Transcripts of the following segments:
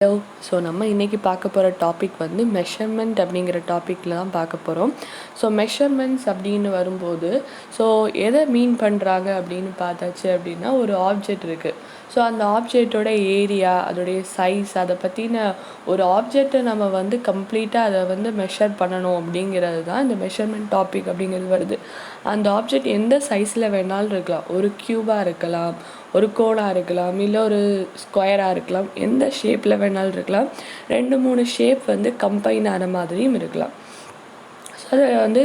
Hello. So நம்ம இன்றைக்கி பார்க்க போகிற டாபிக் வந்து மெஷர்மெண்ட் அப்படிங்கிற டாப்பிக்கில் தான் பார்க்க போகிறோம். ஸோ மெஷர்மெண்ட்ஸ் அப்படின்னு வரும்போது ஸோ எதை மீன் பண்ணுறாங்க அப்படின்னு பார்த்தாச்சு அப்படின்னா, ஒரு ஆப்ஜெக்ட் இருக்குது. ஸோ அந்த ஆப்ஜெக்டோட ஏரியா, அதோடைய சைஸ், அதை பற்றின ஒரு ஆப்ஜெக்டை நம்ம வந்து கம்ப்ளீட்டாக அதை வந்து மெஷர் பண்ணணும் அப்படிங்கிறது தான் இந்த மெஷர்மெண்ட் டாபிக் அப்படிங்கிறது வருது. அந்த ஆப்ஜெக்ட் எந்த சைஸில் வேணாலும் இருக்கலாம். ஒரு க்யூபாக இருக்கலாம், ஒரு கோனாக இருக்கலாம், இல்லை ஒரு ஸ்கொயராக இருக்கலாம், எந்த ஷேப்பில் வேணாலும் இருக்கலாம். 2-3 ஷேப் வந்து கம்பைன் ஆன மாதிரியும் இருக்கலாம். ஸோ அதை வந்து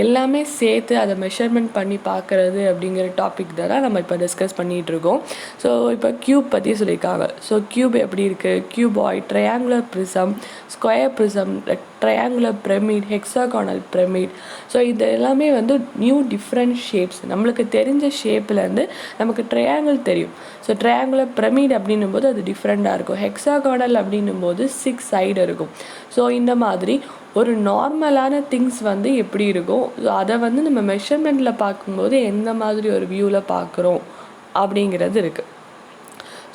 எல்லாமே சேர்த்து அதை மெஷர்மெண்ட் பண்ணி பார்க்குறது அப்படிங்கிற டாபிக் தான் நம்ம இப்போ டிஸ்கஸ் பண்ணிகிட்ருக்கோம். ஸோ இப்போ க்யூப் பற்றி சொல்லியிருக்காங்க. ஸோ க்யூப் எப்படி இருக்குது? Cuboid, triangular prism, square prism, triangular pyramid, hexagonal pyramid. So இது எல்லாமே வந்து டிஃப்ரெண்ட் ஷேப்ஸ். நம்மளுக்கு தெரிஞ்ச ஷேப்லேருந்து நமக்கு ட்ரையாங்கிள் தெரியும். ஸோ ட்ரையாங்குலர் பிரமிட் அப்படின்னும் போது அது டிஃப்ரெண்ட்டாக இருக்கும். ஹெக்ஸாகானல் அப்படின்னும் போது 6 சைடு இருக்கும். ஸோ இந்த மாதிரி ஒரு நார்மலான திங்ஸ் வந்து எப்படி இருக்கும், ஸோ அதை வந்து நம்ம மெஷர்மெண்ட்டில் பார்க்கும்போது எந்த மாதிரி ஒரு வியூவில் பார்க்குறோம் அப்படிங்கிறது இருக்குது.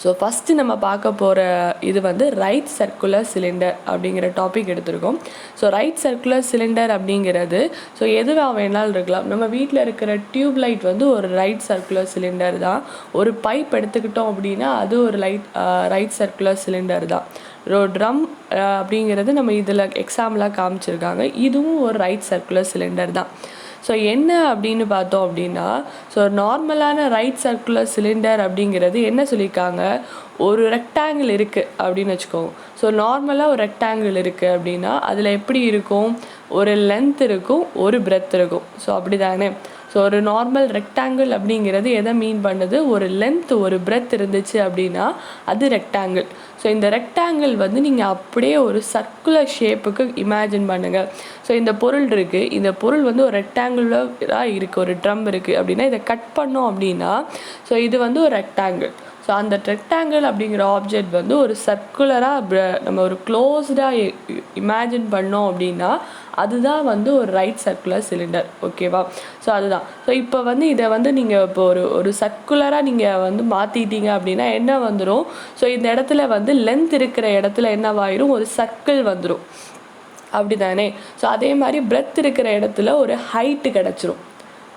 ஸோ ஃபஸ்ட்டு நம்ம பார்க்க போகிற இது வந்து ரைட் சர்க்குலர் சிலிண்டர் அப்படிங்கிற டாபிக் எடுத்திருக்கோம். ஸோ ரைட் சர்க்குலர் சிலிண்டர் அப்படிங்கிறது ஸோ எதுவாக வேணாலும் இருக்கலாம். நம்ம வீட்டில் இருக்கிற டியூப் லைட் வந்து ஒரு ரைட் சர்க்குலர் சிலிண்டர் தான். ஒரு பைப் எடுத்துக்கிட்டோம் அப்படின்னா அது ஒரு ரைட் சர்க்குலர் சிலிண்டர் தான். ட்ரம் அப்படிங்கிறது நம்ம இதில் எக்ஸாம்பிளாக காமிச்சிருக்காங்க. இதுவும் ஒரு ரைட் சர்க்குலர் சிலிண்டர் தான். ஸோ என்ன அப்படின்னு பார்த்தோம் அப்படின்னா, ஸோ நார்மலான ரைட் சர்க்குலர் சிலிண்டர் அப்படிங்கிறது என்ன சொல்லியிருக்காங்க, ஒரு ரெக்டாங்கிள் இருக்குது அப்படின்னு வச்சுக்கோங்க. ஸோ நார்மலாக ஒரு ரெக்டாங்கிள் இருக்குது அப்படின்னா அதில் எப்படி இருக்கும், ஒரு லென்த் இருக்கும், ஒரு பிரெத் இருக்கும். ஸோ அப்படி தானே. ஸோ ஒரு நார்மல் ரெக்டாங்கிள் அப்படிங்கிறது எதை மீன் பண்ணுது, ஒரு லென்த் ஒரு பிரெத் இருந்துச்சு அப்படின்னா அது ரெக்டாங்கிள். ஸோ இந்த ரெக்டாங்கிள் வந்து நீங்கள் அப்படியே ஒரு சர்க்குலர் ஷேப்புக்கு இமேஜின் பண்ணுங்கள். ஸோ இந்த பொருள் இருக்குது, இந்த பொருள் வந்து ஒரு ரெக்டாங்குலராக இருக்குது, ஒரு ட்ரம் இருக்குது அப்படின்னா இதை கட் பண்ணோம் அப்படின்னா ஸோ இது வந்து ஒரு ரெக்டாங்கிள். ஸோ அந்த ரெக்டாங்கிள் அப்படிங்கிற ஆப்ஜெக்ட் வந்து ஒரு சர்க்குலராக நம்ம ஒரு க்ளோஸ்டாக இமேஜின் பண்ணோம் அப்படின்னா அதுதான் வந்து ஒரு ரைட் சர்க்குலர் சிலிண்டர். ஓகேவா? ஸோ அதுதான். ஸோ இப்போ வந்து இதை வந்து நீங்கள் இப்போ ஒரு சர்க்குலராக நீங்கள் வந்து மாற்றிட்டீங்க அப்படின்னா என்ன வந்துடும், ஸோ இந்த இடத்துல வந்து லென்த் இருக்கிற இடத்துல என்னவாயிரும், ஒரு சர்க்கிள் வந்துடும். அப்படி தானே. ஸோ அதே மாதிரி பிரெத் இருக்கிற இடத்துல ஒரு ஹைட்டு கிடச்சிரும்.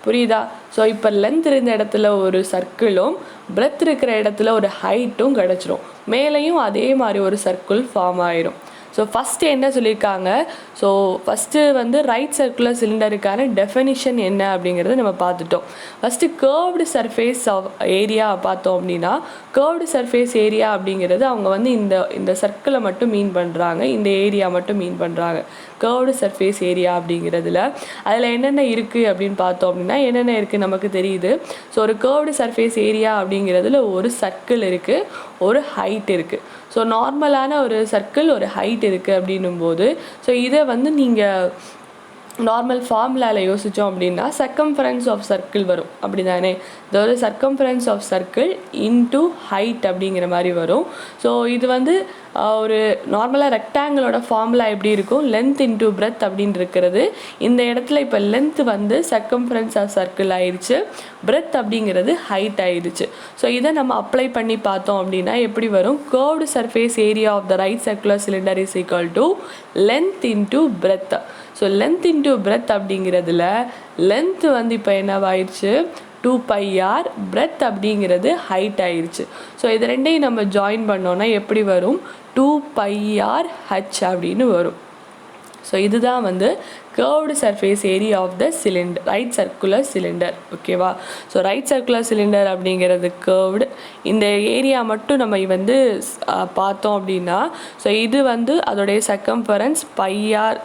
புரியுதா? ஸோ இப்போ லென்த் இருந்த இடத்துல ஒரு சர்க்கிளும் பிரெத் இருக்கிற இடத்துல ஒரு ஹைட்டும் கிடச்சிரும். மேலேயும் அதே மாதிரி ஒரு சர்க்கிள் ஃபார்ம் ஆயிரும். ஸோ ஃபஸ்ட்டு என்ன சொல்லியிருக்காங்க, ஸோ ஃபஸ்ட்டு வந்து ரைட் சர்க்குலர் சிலிண்டருக்கான டெஃபினிஷன் என்ன அப்படிங்கிறத நம்ம பார்த்துட்டோம். First curved surface of area பார்த்தோம் அப்படின்னா, கர்வ்டு சர்ஃபேஸ் ஏரியா அப்படிங்கிறது அவங்க வந்து இந்த சர்க்கிளை மட்டும் மீன் பண்ணுறாங்க, இந்த ஏரியா மட்டும் மீன் பண்ணுறாங்க. கர்வ்டு சர்ஃபேஸ் ஏரியா அப்படிங்கிறதுல அதில் என்னென்ன இருக்குது அப்படின்னு பார்த்தோம் அப்படின்னா, என்னென்ன இருக்குது நமக்கு தெரியுது. ஸோ ஒரு கர்வ்டு சர்ஃபேஸ் ஏரியா அப்படிங்கிறதுல ஒரு சர்க்கிள் இருக்குது, ஒரு ஹைட் இருக்குது. ஸோ நார்மலான ஒரு சர்க்கிள், ஒரு ஹைட் இருக்குது அப்படின்னும்போது ஸோ இதை வந்து நீங்கள் நார்மல் ஃபார்முலாவில் யோசித்தோம் அப்படின்னா சர்க்கம்ஃபரன்ஸ் ஆஃப் சர்க்கிள் வரும். அப்படி தானே. அதாவது circumference of circle into height அப்படிங்கிற மாதிரி வரும். ஸோ இது வந்து ஒரு நார்மலாக ரெக்டாங்கிளோட ஃபார்முலா எப்படி இருக்கும், லென்த் இன்டூ பிரெத் அப்படின்னு இருக்கிறது. இந்த இடத்துல இப்போ லென்த் வந்து சர்க்கம்ஃபரன்ஸ் ஆஃப் சர்க்கிள் ஆயிடுச்சு, பிரெத் அப்படிங்கிறது ஹைட் ஆயிடுச்சு. ஸோ இதை நம்ம அப்ளை பண்ணி பார்த்தோம் அப்படின்னா எப்படி வரும், curved surface area of the right circular cylinder is equal to length into breadth. So length into breadth அப்படிங்கிறதுல லென்த் வந்து இப்போ என்னவாயிடுச்சு 2πr, பிரெத் அப்படிங்கிறது ஹைட் ஆயிடுச்சு. ஸோ இது ரெண்டையும் நம்ம ஜாயின் பண்ணோன்னா எப்படி வரும், 2πrh அப்படின்னு வரும். ஸோ இதுதான் வந்து curved surface area of the cylinder, right circular cylinder. ஓகேவா? ஸோ ரைட் சர்க்குலர் சிலிண்டர் அப்படிங்கிறது கர்வ்டு. இந்த ஏரியா மட்டும் நம்ம வந்து பார்த்தோம் அப்படின்னா ஸோ இது வந்து அதோடைய சர்க்கம்ஃபரன்ஸ் πr,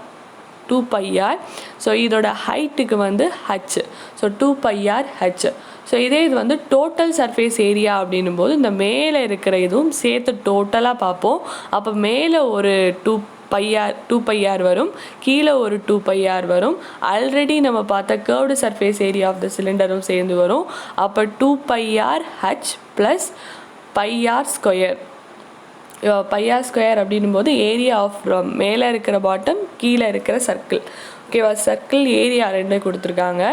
2πr. ஸோ இதோட ஹைட்டுக்கு வந்து h, ஸோ 2πrh. ஸோ இது வந்து டோட்டல் சர்ஃபேஸ் ஏரியா அப்படின்னும் போது இந்த மேலே இருக்கிற இதுவும் சேர்த்து டோட்டலாக பார்ப்போம். அப்போ மேலே ஒரு 2πr வரும், கீழே ஒரு 2πr வரும். ஆல்ரெடி நம்ம பார்த்த curved surface area of the சிலிண்டரும் சேர்ந்து வரும். அப்போ 2πrh plus πr square. πr square அப்படின்னும் போது ஏரியா ஆஃப் மேலே இருக்கிற பாட்டம், கீழே இருக்கிற சர்க்கிள். ஓகேவா? சர்க்கிள் ஏரியா ரெண்டு கொடுத்துருக்காங்க.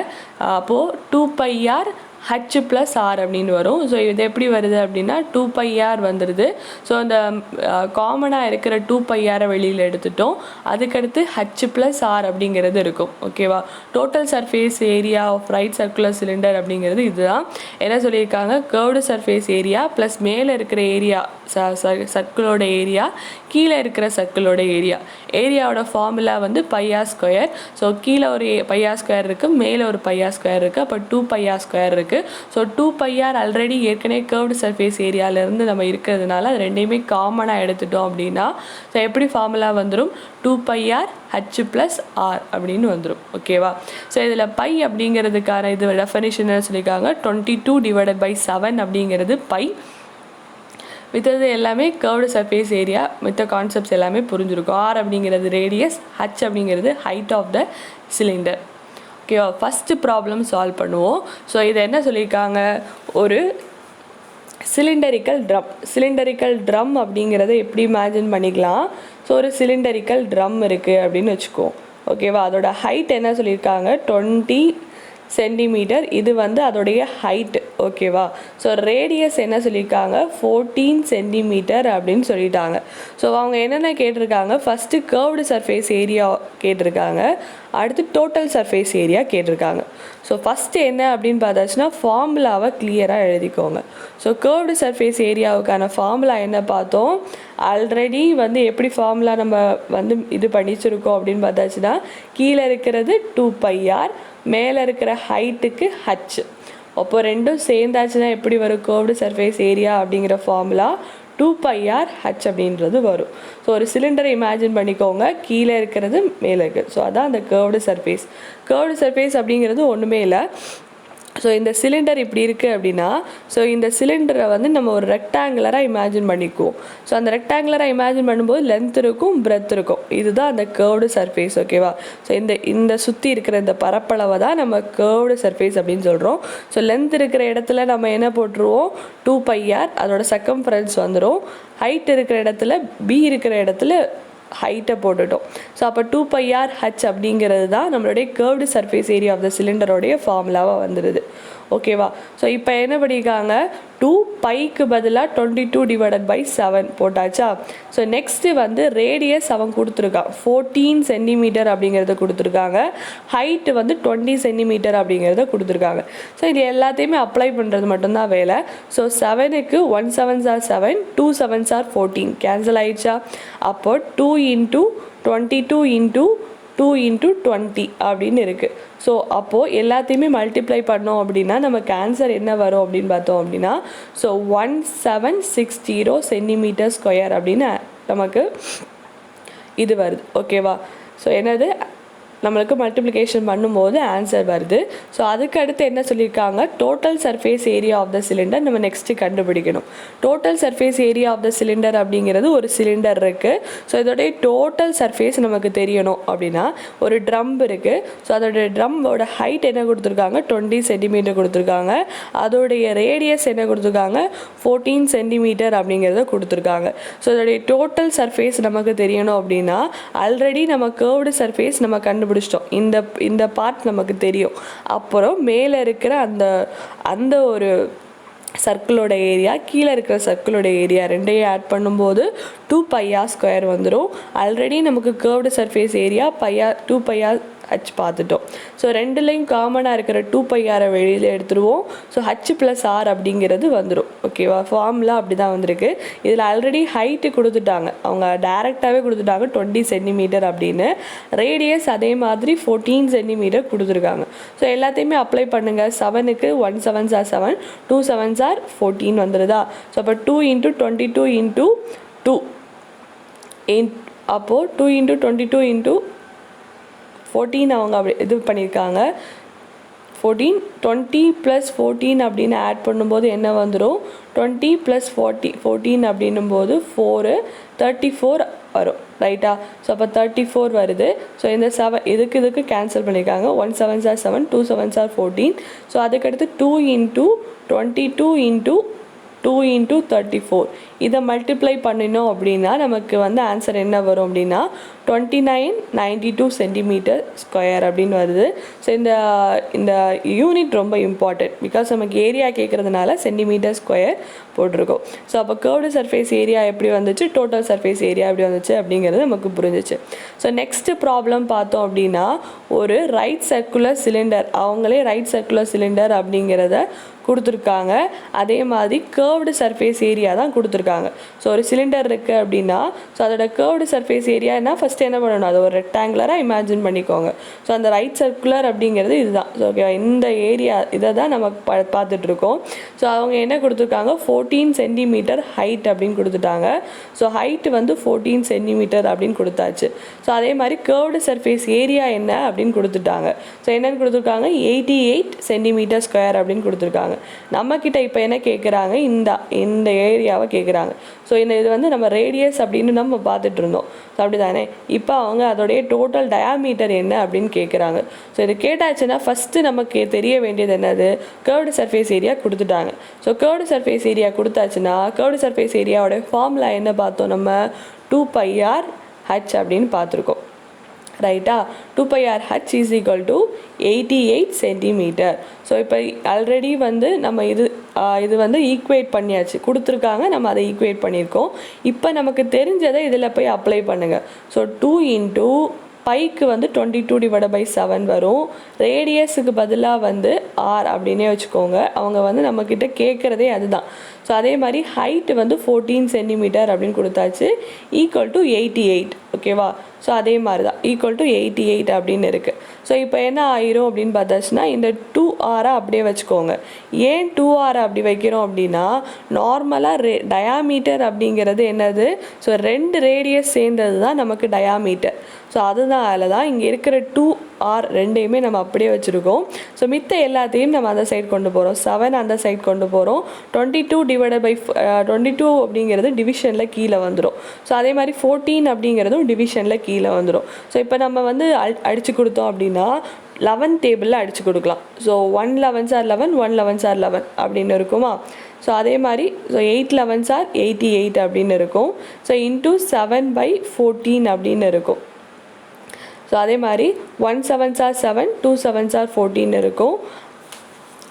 அப்போது 2πrh ஹச் ப்ளஸ் ஆர் அப்படின்னு வரும். ஸோ இது எப்படி வருது அப்படின்னா 2πr வந்துடுது. ஸோ அந்த காமனாக இருக்கிற 2πr வெளியில் எடுத்துட்டோம். அதுக்கடுத்து ஹச் ப்ளஸ் ஆர் அப்படிங்கிறது இருக்கும். ஓகேவா? Total surface area of right circular cylinder அப்படிங்கிறது இதுதான். என்ன சொல்லியிருக்காங்க, கர்வ்டு சர்ஃபேஸ் ஏரியா ப்ளஸ் மேலே இருக்கிற ஏரியா சர்க்கிளோட ஏரியா, கீழே இருக்கிற சர்க்கிளோட ஏரியாவோட ஃபார்முலா வந்து πr². ஸோ கீழே ஒரு πr² இருக்குது, மேலே ஒரு πr² இருக்குது. அப்போ 2πr² இருக்குது. ஸோ 2πr ஆல்ரெடி ஏற்கனவே கர்வ்டு சர்ஃபேஸ் ஏரியாவிலேருந்து நம்ம இருக்கிறதுனால அது ரெண்டையுமே காமனாக எடுத்துட்டோம் அப்படின்னா ஸோ எப்படி ஃபார்முலா வந்துடும், 2πr h ப்ளஸ் ஆர் அப்படின்னு வந்துடும். ஓகேவா? ஸோ இதில் பை அப்படிங்கிறதுக்கான இது டெஃபனிஷன் சொல்லியிருக்காங்க 22/7 அப்படிங்கிறது பை. மித்தது எல்லாமே கர்வ்டு சர்ஃபேஸ் ஏரியா, மித்த கான்செப்ட்ஸ் எல்லாமே புரிஞ்சிருக்கும். ஆர் அப்படிங்கிறது ரேடியஸ், ஹச் அப்படிங்கிறது ஹைட் ஆஃப் த சிலிண்டர். ஓகேவா? ஃபஸ்ட்டு ப்ராப்ளம் சால்வ் பண்ணுவோம். ஸோ இதை என்ன சொல்லியிருக்காங்க, ஒரு சிலிண்டரிக்கல் ட்ரம் அப்படிங்கிறத எப்படி இமேஜின் பண்ணிக்கலாம். ஸோ ஒரு சிலிண்டரிக்கல் ட்ரம் இருக்குது அப்படின்னு வச்சுக்கோம். ஓகேவா? அதோட ஹைட் என்ன சொல்லியிருக்காங்க, 20 சென்டிமீட்டர். இது வந்து அதோடைய ஹைட்டு. ஓகேவா? ஸோ ரேடியஸ் என்ன சொல்லியிருக்காங்க, 14 சென்டிமீட்டர் அப்படின்னு சொல்லிட்டாங்க. ஸோ அவங்க என்னென்ன கேட்டிருக்காங்க, ஃபஸ்ட்டு கர்வ்டு சர்ஃபேஸ் ஏரியா கேட்டிருக்காங்க, அடுத்து டோட்டல் சர்ஃபேஸ் ஏரியா கேட்டிருக்காங்க. ஸோ ஃபஸ்ட்டு என்ன அப்படின்னு பார்த்தாச்சுன்னா ஃபார்முலாவை கிளியராக எழுதிக்கோங்க. ஸோ கர்வ்டு சர்ஃபேஸ் ஏரியாவுக்கான ஃபார்முலா என்ன பார்த்தோம், ஆல்ரெடி வந்து எப்படி ஃபார்முலா நம்ம வந்து இது படிச்சிருக்கோம் அப்படின்னு பார்த்தாச்சுன்னா கீழே இருக்கிறது 2πr, மேலே இருக்கிற ஹைட்டுக்கு ஹச். அப்போ ரெண்டும் சேர்ந்தாச்சுன்னா எப்படி வரும், கர்வ்டு சர்ஃபேஸ் ஏரியா அப்படிங்கிற ஃபார்முலா 2πr h அப்படின்றது வரும். ஸோ ஒரு சிலிண்டரை இமேஜின் பண்ணிக்கோங்க, கீழே இருக்கிறது மேலே இருக்குது. ஸோ அதான் அந்த கர்வ்டு சர்ஃபேஸ் அப்படிங்கிறது ஒன்றுமே இல்லை. ஸோ இந்த சிலிண்டர் இப்படி இருக்குது அப்படின்னா ஸோ இந்த சிலிண்டரை வந்து நம்ம ஒரு ரெக்டாங்குலராக இமேஜின் பண்ணிக்குவோம். ஸோ அந்த ரெக்டாங்குலராக இமேஜின் பண்ணும்போது லென்த் இருக்கும், பிரெத் இருக்கும். இதுதான் அந்த கர்வ்டு சர்ஃபேஸ். ஓகேவா? ஸோ இந்த சுற்றி இருக்கிற இந்த பரப்பளவை தான் நம்ம கர்வ்டு சர்ஃபேஸ் அப்படின்னு சொல்கிறோம். ஸோ லென்த் இருக்கிற இடத்துல நம்ம என்ன போட்டுருவோம், 2πr, அதோட சர்க்கம்ஃபரன்ஸ் வந்துடும். ஹைட் இருக்கிற இடத்துல b இருக்கிற இடத்துல ஹைட்டை போட்டுட்டோம். ஸோ அப்போ 2πr h அப்படிங்கிறது தான் நம்மளுடைய curved surface area of the சிலிண்டரோடைய ஃபார்முலாவாக வந்துடுது. ஓகேவா? ஸோ இப்போ என்ன பண்ணியிருக்காங்க, 2πக்கு பதிலாக 22/7 போட்டாச்சா. ஸோ நெக்ஸ்ட்டு வந்து ரேடியஸ் அவன் கொடுத்துருக்கான் 14 சென்டிமீட்டர் அப்படிங்கிறத கொடுத்துருக்காங்க, ஹைட்டு வந்து 20 சென்டிமீட்டர் அப்படிங்கிறத கொடுத்துருக்காங்க. ஸோ இது எல்லாத்தையுமே அப்ளை பண்ணுறது மட்டும்தான் வேலை. ஸோ 7க்கு 1 7s are 7, 2 7s are 14 cancel ஆயிடுச்சா. அப்போ 2 × 22 × 2 × 20 அப்படின்னு இருக்குது. ஸோ அப்போது எல்லாத்தையுமே மல்டிப்ளை பண்ணோம் அப்படின்னா நமக்கு ஆன்சர் என்ன வரும் அப்படின்னு பார்த்தோம் அப்படின்னா ஸோ 1760 சென்டிமீட்டர்² அப்படின்னு நமக்கு இது வருது. ஓகேவா? ஸோ என்னது, நம்மளுக்கு மல்டிப்ளிகேஷன் பண்ணும்போது ஆன்சர் வருது. ஸோ அதுக்கு அடுத்து என்ன சொல்லியிருக்காங்க, total surface area of the cylinder நம்ம நெக்ஸ்ட்டு கண்டுபிடிக்கணும். Total surface area of the cylinder அப்படிங்கிறது ஒரு சிலிண்டர் இருக்குது. ஸோ இதோடைய டோட்டல் சர்ஃபேஸ் நமக்கு தெரியணும் அப்படின்னா ஒரு ட்ரம் இருக்குது. ஸோ அதோடைய ட்ரம்மோட ஹைட் என்ன கொடுத்துருக்காங்க, 20 சென்டிமீட்டர் கொடுத்துருக்காங்க. அதோடைய ரேடியஸ் என்ன கொடுத்துருக்காங்க, 14 சென்டிமீட்டர் அப்படிங்கிறத கொடுத்துருக்காங்க. ஸோ இதோடைய டோட்டல் சர்ஃபேஸ் நமக்கு தெரியணும் அப்படின்னா ஆல்ரெடி நம்ம கர்வ்டு சர்ஃபேஸ் நம்ம கண்டுபிடிச்சிட்டோம். இந்த பார்ட் நமக்கு தெரியும். அப்புறம் மேலே இருக்கிற அந்த ஒரு சர்க்கிளோட ஏரியா, கீழே இருக்கிற சர்க்கிளோட ஏரியா ரெண்டையும் ஆட் பண்ணும்போது 2πr² வந்துடும். ஆல்ரெடி நமக்கு curved surface area 2πr h பார்த்துட்டோம். ஸோ ரெண்டுலேயும் காமனாக இருக்கிற 2πr வெளியில் எடுத்துருவோம். ஸோ h ப்ளஸ் ஆர் அப்படிங்கிறது வந்துடும். ஓகேவா? ஃபார்முலா அப்படி தான் வந்திருக்கு. இதில் ஆல்ரெடி ஹைட்டு கொடுத்துட்டாங்க, அவங்க டைரெக்டாகவே கொடுத்துட்டாங்க 20 சென்டிமீட்டர் அப்படின்னு. ரேடியஸ் அதே மாதிரி 14 சென்டிமீட்டர் கொடுத்துருக்காங்க. ஸோ எல்லாத்தையுமே அப்ளை பண்ணுங்கள். 7க்கு 1 7s are 7, 2 7s are 14 வந்துடுதா. ஸோ அப்போ 2 × 22 × 2 அப்போது 2 × 22 × 14 அவங்க அப்படி இது பண்ணியிருக்காங்க. 14 20 + 14 அப்படின்னு ஆட் பண்ணும்போது என்ன வந்துடும், 20 + 14 அப்படின்னும் போது 4 34 வரும். ரைட்டா? ஸோ அப்போ 34 வருது. ஸோ இந்த 7 இதுக்கு கேன்சல் பண்ணியிருக்காங்க. 1 7s are 7, 2 7s are 14. So அதுக்கடுத்து 2 × 22 × 2 × 34. இதை மல்டிப்ளை பண்ணினோம் அப்படின்னா நமக்கு வந்து ஆன்சர் என்ன வரும் அப்படின்னா 2992 சென்டிமீட்டர் ஸ்கொயர் அப்படின்னு வருது. ஸோ இந்த யூனிட் ரொம்ப இம்பார்ட்டன்ட், பிகாஸ் நமக்கு ஏரியா கேட்குறதுனால சென்டிமீட்டர் ஸ்கொயர் போட்டிருக்கோம். ஸோ அப்போ கர்வ்டு சர்ஃபேஸ் ஏரியா எப்படி வந்துச்சு, டோட்டல் சர்ஃபேஸ் ஏரியா எப்படி வந்துச்சு அப்படிங்கிறது நமக்கு புரிஞ்சிச்சு. ஸோ நெக்ஸ்ட் ப்ராப்ளம் பார்த்தோம் அப்படின்னா ஒரு ரைட் சர்க்குலர் சிலிண்டர், அவங்களே ரைட் சர்க்குலர் சிலிண்டர் அப்படிங்கிறத கொடுத்துருக்காங்க. அதே மாதிரி கர்வ்டு சர்ஃபேஸ் ஏரியா தான் கொடுத்துருக்காங்க. ஸோ ஒரு சிலிண்டர் இருக்குது அப்படின்னா ஸோ அதோட கர்வ்டு சர்ஃபேஸ் ஏரியானா ஃபஸ்ட்டு என்ன பண்ணணும், அது ஒரு ரெக்டாங்குலராக இமேஜின் பண்ணிக்கோங்க. ஸோ அந்த ரைட் சர்க்குலர் அப்படிங்கிறது இதுதான். ஸோ ஓகே, இந்த ஏரியா இதை தான் நம்ம பார்த்துட்ருக்கோம். ஸோ அவங்க என்ன கொடுத்துருக்காங்க, 14 சென்டிமீட்டர் ஹைட் அப்படின்னு கொடுத்துட்டாங்க. ஸோ ஹைட்டு வந்து 14 சென்டிமீட்டர் அப்படின்னு கொடுத்தாச்சு. ஸோ அதே மாதிரி கர்வ்டு சர்ஃபேஸ் ஏரியா என்ன அப்படின்னு கொடுத்துட்டாங்க. ஸோ என்னென்னு கொடுத்துருக்காங்க, 88 சென்டிமீட்டர் ஸ்கொயர் அப்படின்னு கொடுத்துருக்காங்க. நம்மக்கிட்ட இப்போ என்ன கேட்குறாங்க, இந்த ஏரியாவை கேட்குறாங்க. ஸோ இது வந்து நம்ம ரேடியஸ் அப்படின்னு நம்ம பார்த்துட்டு இருந்தோம். ஸோ அப்படி தானே, இப்போ அவங்க அதோடைய டோட்டல் டயாமீட்டர் என்ன அப்படின்னு கேட்குறாங்க. ஸோ இது கேட்டாச்சுன்னா ஃபஸ்ட்டு நமக்கு தெரிய வேண்டியது என்னது, கர்வ்டு சர்ஃபேஸ் ஏரியா கொடுத்துட்டாங்க. ஸோ கர்வ்டு சர்ஃபேஸ் ஏரியா கொடுத்தாச்சுன்னா கர்வ்டு சர்ஃபேஸ் ஏரியாவோட ஃபார்முலா என்ன பார்த்தோம், நம்ம 2πr h அப்படின்னு பார்த்துருக்கோம். ரைட்டா, 2πr h is equal to 88 centimetre. So இப்போ ஆல்ரெடி வந்து நம்ம இது வந்து ஈக்குவேட் பண்ணியாச்சு, கொடுத்துருக்காங்க, நம்ம அதை ஈக்குவேட் பண்ணியிருக்கோம். இப்போ நமக்கு தெரிஞ்சதை இதில் போய் அப்ளை பண்ணுங்கள். ஸோ 2 × பைக்கு வந்து 22/7 வரும். ரேடியஸுக்கு பதிலாக வந்து ஆர் அப்படின்னே வச்சுக்கோங்க. அவங்க வந்து நம்மக்கிட்ட கேட்குறதே அதுதான். ஸோ அதே மாதிரி ஹைட்டு வந்து 14 சென்டிமீட்டர் அப்படின்னு கொடுத்தாச்சு, ஈக்குவல் டு 88. ஓகேவா, ஸோ அதே மாதிரி தான் ஈக்குவல் டு 88 அப்படின்னு இருக்குது. ஸோ இப்போ என்ன ஆயிரும் அப்படின்னு பார்த்தாச்சுன்னா இந்த 2r அப்படியே வச்சுக்கோங்க. ஏன் 2r அப்படி வைக்கிறோம் அப்படின்னா நார்மலாக டயாமீட்டர் அப்படிங்கிறது என்னது, ஸோ 2 ரேடியஸ் சேர்ந்தது தான் நமக்கு டயாமீட்டர். ஸோ அதனால தான் இங்கே இருக்கிற 2r ரெண்டையுமே நம்ம அப்படியே வச்சுருக்கோம். ஸோ மித்த எல்லாத்தையும் நம்ம அந்த சைட் கொண்டு போகிறோம், 7 அந்த சைட் கொண்டு போகிறோம். 22 அப்படிங்கிறது டிவிஷனில் கீழே வந்துடும். ஸோ அதே மாதிரி 14 அப்படிங்கிறதும் டிவிஷனில் கீழே வந்துடும். ஸோ இப்போ நம்ம வந்து அடித்து கொடுத்தோம் அப்படின்னா 11 டேபிளில் அடித்து கொடுக்கலாம். So 1 11s are 11, 1 11s are 11 அப்படின்னு இருக்குமா. ஸோ அதே மாதிரி ஸோ 8 11s are 88 அப்படின்னு இருக்கும். ஸோ இன்ட்டு 7/14 அப்படின்னு இருக்கும். ஸோ அதே மாதிரி 1 7s are 7, 2 7s are 14 இருக்கும்.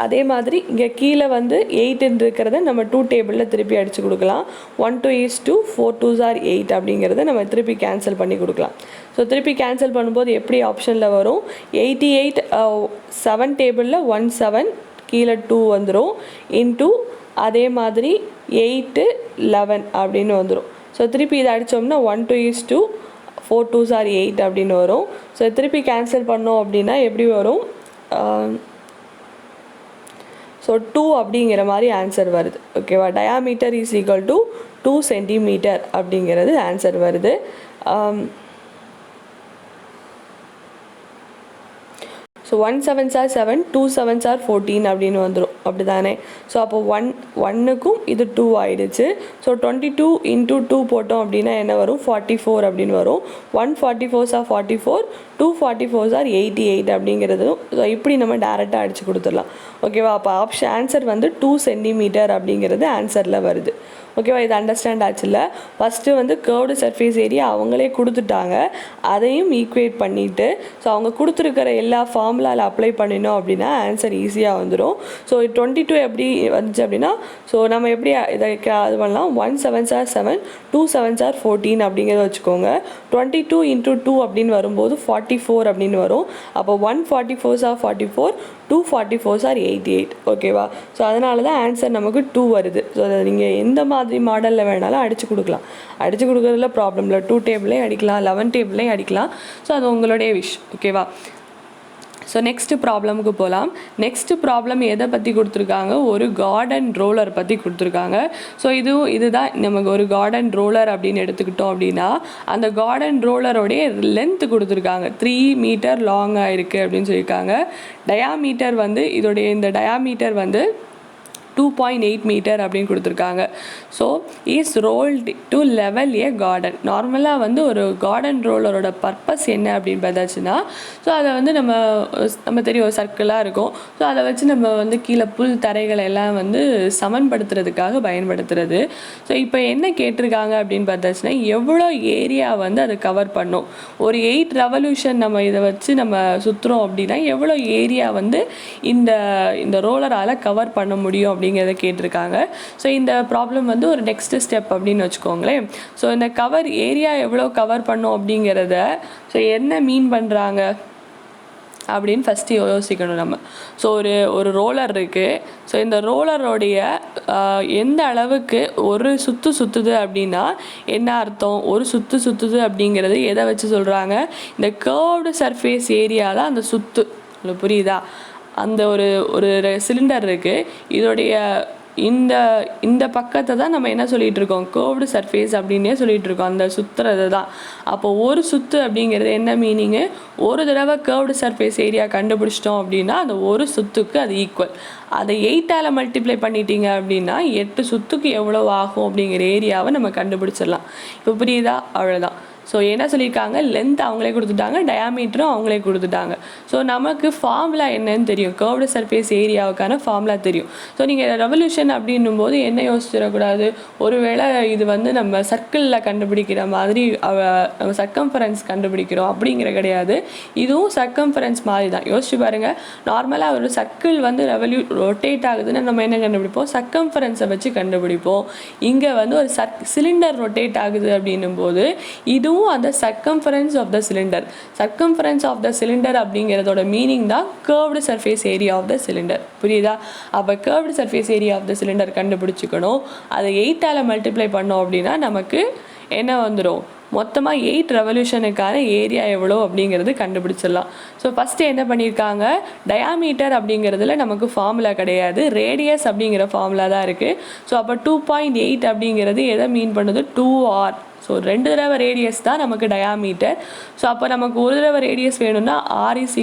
அதே மாதிரி இங்கே கீழே வந்து 8 இருக்கிறத நம்ம 2 டேபிளில் திருப்பி அடித்து கொடுக்கலாம். 1 2 is 2, 4 2s are 8 அப்படிங்கிறத நம்ம திருப்பி கேன்சல் பண்ணி கொடுக்கலாம். ஸோ திருப்பி கேன்சல் பண்ணும்போது எப்படி ஆப்ஷனில் வரும், 88 7 டேபிளில் 1 7 கீழே 2 வந்துடும், இன்ட்டு அதே மாதிரி 8 11 அப்படின்னு வந்துடும். ஸோ திருப்பி இதை அடித்தோம்னா 1 2 is 2, 4 2s are 8 அப்படின்னு வரும். ஸோ திருப்பி கேன்சல் பண்ணோம் அப்படின்னா எப்படி வரும், ஸோ 2 அப்படிங்கிற மாதிரி ஆன்சர் வருது. ஓகேவா, diameter is equal to 2 centimetre அப்படிங்கிறது ஆன்சர் வருது. So 1 7s are 7, 2 7s are 14 அப்படின்னு வந்துடும், அப்படி தானே. ஸோ அப்போ 1க்கும் இது 2 ஆகிடுச்சு. ஸோ 22 × 2 போட்டோம் அப்படின்னா என்ன வரும், 44 அப்படின்னு வரும். 1 44s are 44, 2 44s are 88 அப்படிங்கிறதும் இப்படி நம்ம டேரெக்டாக அடித்து கொடுத்துடலாம். ஓகேவா, அப்போ ஆன்சர் வந்து 2 சென்டிமீட்டர் அப்படிங்கிறது ஆன்சரில் வருது. ஓகேவா, இது அண்டர்ஸ்டாண்ட் ஆச்சுல்ல. ஃபஸ்ட்டு வந்து கர்வ்டு சர்ஃபேஸ் ஏரியா அவங்களே கொடுத்துட்டாங்க, அதையும் ஈக்குவேட் பண்ணிவிட்டு ஸோ அவங்க கொடுத்துருக்கிற எல்லா ஃபார்முலாவில் அப்ளை பண்ணினோம் அப்படின்னா ஆன்சர் ஈஸியாக வந்துடும். ஸோ 22 எப்படி வந்துச்சு அப்படின்னா ஸோ நம்ம எப்படி இதை இது பண்ணலாம், 1 7s are 7, 2 7s are 14 அப்படிங்கிறத வச்சுக்கோங்க. 22 × 2 அப்படின்னு வரும்போது 44 அப்படின்னு வரும். அப்போ 1 44s are 44, 2 44s are 88. ஓகேவா, ஸோ அதனால தான் ஆன்சர் நமக்கு 2 வருது. ஸோ அதை நீங்கள் எந்த மாதிரி மாடலில் வேணாலும் அடித்து கொடுக்கலாம். அடித்து கொடுக்குறதுல ப்ராப்ளம் இல்லை, 2 டேபிளையும் அடிக்கலாம், 11 டேபிளையும் அடிக்கலாம். ஸோ அது உங்களுடைய விஷ். ஓகேவா, ஸோ நெக்ஸ்ட்டு ப்ராப்ளமுக்கு போகலாம். நெக்ஸ்ட்டு ப்ராப்ளம் எதை பற்றி கொடுத்துருக்காங்க, ஒரு கார்டன் ரோலர் பற்றி கொடுத்துருக்காங்க. ஸோ இதுதான் நமக்கு ஒரு கார்டன் ரோலர் அப்படின்னு எடுத்துக்கிட்டோம் அப்படின்னா அந்த கார்டன் ரோலரோடைய லென்த்து கொடுத்துருக்காங்க, 3 மீட்டர் லாங்காக இருக்குது அப்படின்னு சொல்லியிருக்காங்க. டயாமீட்டர் வந்து இந்த டயாமீட்டர் வந்து 2.8 மீட்டர் அப்படின்னு கொடுத்துருக்காங்க. So is rolled to level A garden. நார்மலாக வந்து ஒரு கார்டன் ரோலரோட பர்பஸ் என்ன அப்படின்னு பார்த்தாச்சுன்னா, ஸோ அதை வந்து நம்ம தெரியும் சர்க்கிளாக இருக்கும். ஸோ அதை வச்சு நம்ம வந்து கீழே புல் தரைகளை எல்லாம் வந்து சமன்படுத்துறதுக்காக பயன்படுத்துறது. ஸோ இப்போ என்ன கேட்டிருக்காங்க அப்படின்னு பார்த்தாச்சுன்னா, எவ்வளோ ஏரியா வந்து அதை கவர் பண்ணும். ஒரு 8 ரெவல்யூஷன் நம்ம இதை வச்சு நம்ம சுற்றுறோம் அப்படின்னா எவ்வளோ ஏரியா வந்து இந்த ரோலரால் கவர் பண்ண முடியும் அப்படிங்கிறத கேட்டிருக்காங்க. ஸோ இந்த ப்ராப்ளம் வந்து ஒரு நெக்ஸ்ட் ஸ்டெப் அப்படின்னு வச்சுக்கோங்களேன். ஸோ இந்த கவர் ஏரியா எவ்வளோ கவர் பண்ணும் அப்படிங்கிறத ஸோ என்ன மீன் பண்ணுறாங்க அப்படின்னு ஃபஸ்ட்டு யோசிக்கணும் நம்ம. ஸோ ஒரு ரோலர் இருக்குது. ஸோ இந்த ரோலரோடைய எந்த அளவுக்கு ஒரு சுற்றுது அப்படின்னா என்ன அர்த்தம்? ஒரு சுற்றுது அப்படிங்கிறது எதை வச்சு சொல்கிறாங்க? இந்த கர்வ்டு சர்ஃபேஸ் ஏரியா தான் அந்த சுற்று. உங்களுக்கு புரியுதா? அந்த ஒரு சிலிண்டர் இருக்குது. இதோடைய இந்த பக்கத்தை தான் நம்ம என்ன சொல்லிகிட்டு இருக்கோம்? கர்வ்டு சர்ஃபேஸ் அப்படின்னே சொல்லிகிட்டு இருக்கோம். அந்த சுற்றுறது தான். அப்போ ஒரு சுற்று அப்படிங்கிறது என்ன மீனிங்கு? ஒரு தடவை கர்வ்டு சர்ஃபேஸ் ஏரியா கண்டுபிடிச்சிட்டோம் அப்படின்னா அந்த ஒரு சுற்றுக்கு அது ஈக்குவல். அதை 8ஆல் மல்டிப்ளை பண்ணிட்டீங்க அப்படின்னா 8 சுற்றுக்கு எவ்வளோ ஆகும் அப்படிங்கிற ஏரியாவை நம்ம கண்டுபிடிச்சிடலாம். இப்போ புரியுதா? அவ்வளோதான். ஸோ என்ன சொல்லியிருக்காங்க? லென்த் அவங்களே கொடுத்துட்டாங்க, டயாமீட்டரும் அவங்களே கொடுத்துட்டாங்க. ஸோ நமக்கு ஃபார்முலா என்னன்னு தெரியும். கர்வ்டு சர்ஃபேஸ் ஏரியாவுக்கான ஃபார்முலா தெரியும். ஸோ நீங்கள் ரெவல்யூஷன் அப்படின்னும் போது என்ன யோசிச்சிடக்கூடாது? ஒருவேளை இது வந்து நம்ம சர்க்கிளில் கண்டுபிடிக்கிற மாதிரி நம்ம சர்க்கம்ஃபரன்ஸ் கண்டுபிடிக்கிறோம் அப்படிங்கிற கிடையாது. இதுவும் சர்க்கம்ஃபரன்ஸ் மாதிரி தான். யோசிச்சு பாருங்கள். நார்மலாக ஒரு சர்க்கிள் வந்து ரொட்டேட் ஆகுதுன்னா நம்ம என்ன கண்டுபிடிப்போம்? சர்க்கம்ஃபரன்ஸை வச்சு கண்டுபிடிப்போம். இங்கே வந்து ஒரு சிலிண்டர் ரொட்டேட் ஆகுது அப்படின்னும் போது இதுவும் அந்த circumference of the cylinder. Circumference of the cylinder அப்படிங்கிறதோட மீனிங் தான் curved surface area of the cylinder. புரியுதா? அப்போ curved surface area of the cylinder கண்டுபிடிச்சிக்கணும். அதை 8ஆல் மல்டிப்ளை பண்ணோம் அப்படின்னா நமக்கு என்ன வந்துடும்? மொத்தமாக 8 ரெவல்யூஷனுக்கான ஏரியா எவ்வளோ அப்படிங்கிறது கண்டுபிடிச்சிடலாம். ஸோ ஃபஸ்ட்டு என்ன பண்ணியிருக்காங்க? டயாமீட்டர் அப்படிங்கிறதுல நமக்கு ஃபார்முலா கிடையாது, ரேடியஸ் அப்படிங்கிற ஃபார்முலா தான் இருக்குது. ஸோ அப்போ 2.8 அப்படிங்கிறது எதை மீன் பண்ணுது? 2r. ஸோ 2 தடவை ரேடியஸ் தான் நமக்கு டயாமீட்டர். ஸோ அப்போ நமக்கு ஒரு தடவை ரேடியஸ் வேணும்னா r =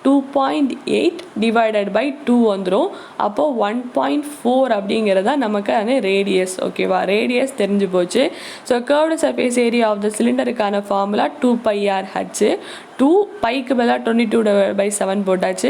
2.8 டிவைடட் பை 2 வந்துடும். அப்போது 1.4 அப்படிங்கிறதா நமக்கு ரேடியஸ். ஓகேவா? ரேடியஸ் தெரிஞ்சு போச்சு. So curved surface area of the சிலிண்டருக்கான ஃபார்முலா 2πr/h. 2 பைக்கு பதிலாக 22/7 போட்டாச்சு.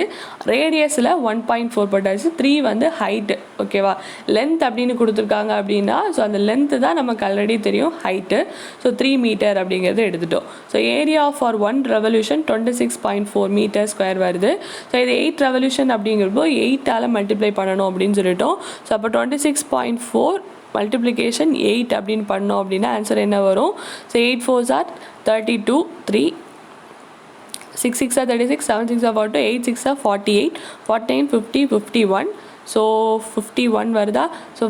ரேடியஸில் 1.4 போட்டாச்சு. 3 வந்து ஹைட்டு. ஓகேவா? லென்த் அப்படின்னு கொடுத்துருக்காங்க அப்படின்னா ஸோ அந்த லென்த்து தான் நமக்கு ஆல்ரெடி தெரியும், ஹைட்டு. ஸோ 3 மீட்டர் அப்படிங்கிறது எடுத்துட்டோம். So area for 1 revolution 26.4 metre square வருது. ஸோ இது 8 ரெவல்யூஷன் அப்படிங்கிறப்போ 8ஆல் மல்டிப்ளை பண்ணணும் அப்படின்னு சொல்லிட்டோம். ஸோ அப்போ 26.4 மல்டிப்ளிகேஷன் 8 அப்படின்னு பண்ணோம் அப்படின்னா ஆன்சர் என்ன வரும்? So 8 4s are 32, 3 6 6 are 36, 7 6 are 42, 8 6 are 48, 49 50 51. So 51 வருதா? So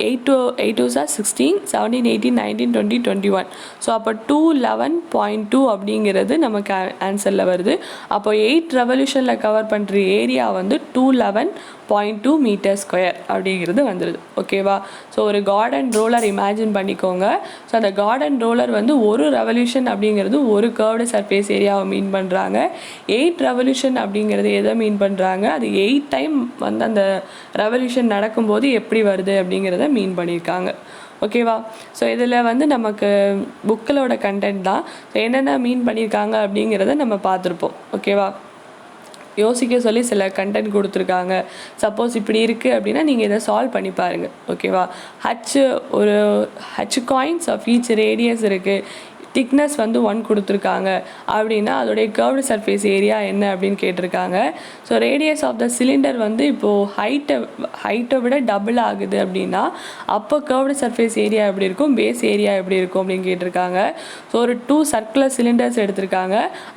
8 2s are 16, 17 18 19 20 21. ஸோ அப்போ 211.2 அப்படிங்கிறது நமக்கு ஆன்சரில் வருது. அப்போ 8 ரெவல்யூஷனில் கவர் பண்ணுற ஏரியா வந்து 211.2 மீட்டர் ஸ்கொயர் அப்படிங்கிறது வந்துடுது. ஓகேவா? ஸோ ஒரு கார்டன் ரோலர் இமேஜின் பண்ணிக்கோங்க. ஸோ அந்த கார்டன் ரோலர் வந்து ஒரு ரெவல்யூஷன் அப்படிங்கிறது ஒரு கர்வ்டு சர்ஃபேஸ் ஏரியாவை மீன் பண்ணுறாங்க. 8 ரெவல்யூஷன் அப்படிங்கிறது எதை மீன் பண்ணுறாங்க? அது 8 டைம் வந்து அந்த ரெவல்யூஷன் நடக்கும்போது எப்படி வருது அப்படிங்கிறத மீன் பண்ணியிருக்காங்க. ஓகேவா? ஸோ இதில் வந்து நமக்கு புக்கிலோட கண்டென்ட் தான். ஸோ என்னென்ன மீன் பண்ணியிருக்காங்க அப்படிங்கிறத நம்ம பார்த்துருப்போம். ஓகேவா? யோசிக்க சொல்லி சில கண்டென்ட் கொடுத்துருக்காங்க. சப்போஸ் இப்படி இருக்குது அப்படின்னா நீங்கள் இதை சால்வ் பண்ணி பாருங்கள். ஓகேவா? ஒரு ஹச் காயின்ஸ் ஆஃப் ஈச் ரேடியஸ் இருக்குது. திக்னஸ் வந்து 1 கொடுத்துருக்காங்க அப்படின்னா அதோடைய கர்வ்டு சர்ஃபேஸ் ஏரியா என்ன அப்படின்னு கேட்டிருக்காங்க. So radius of the cylinder வந்து இப்போது ஹைட்டை விட டபுள் ஆகுது அப்படின்னா அப்போ கர்வ்டு சர்ஃபேஸ் ஏரியா எப்படி இருக்கும், பேஸ் ஏரியா எப்படி இருக்கும் அப்படின்னு கேட்டிருக்காங்க. ஸோ ஒரு 2 சர்க்குலர் சிலிண்டர்ஸ் எடுத்திருக்காங்க.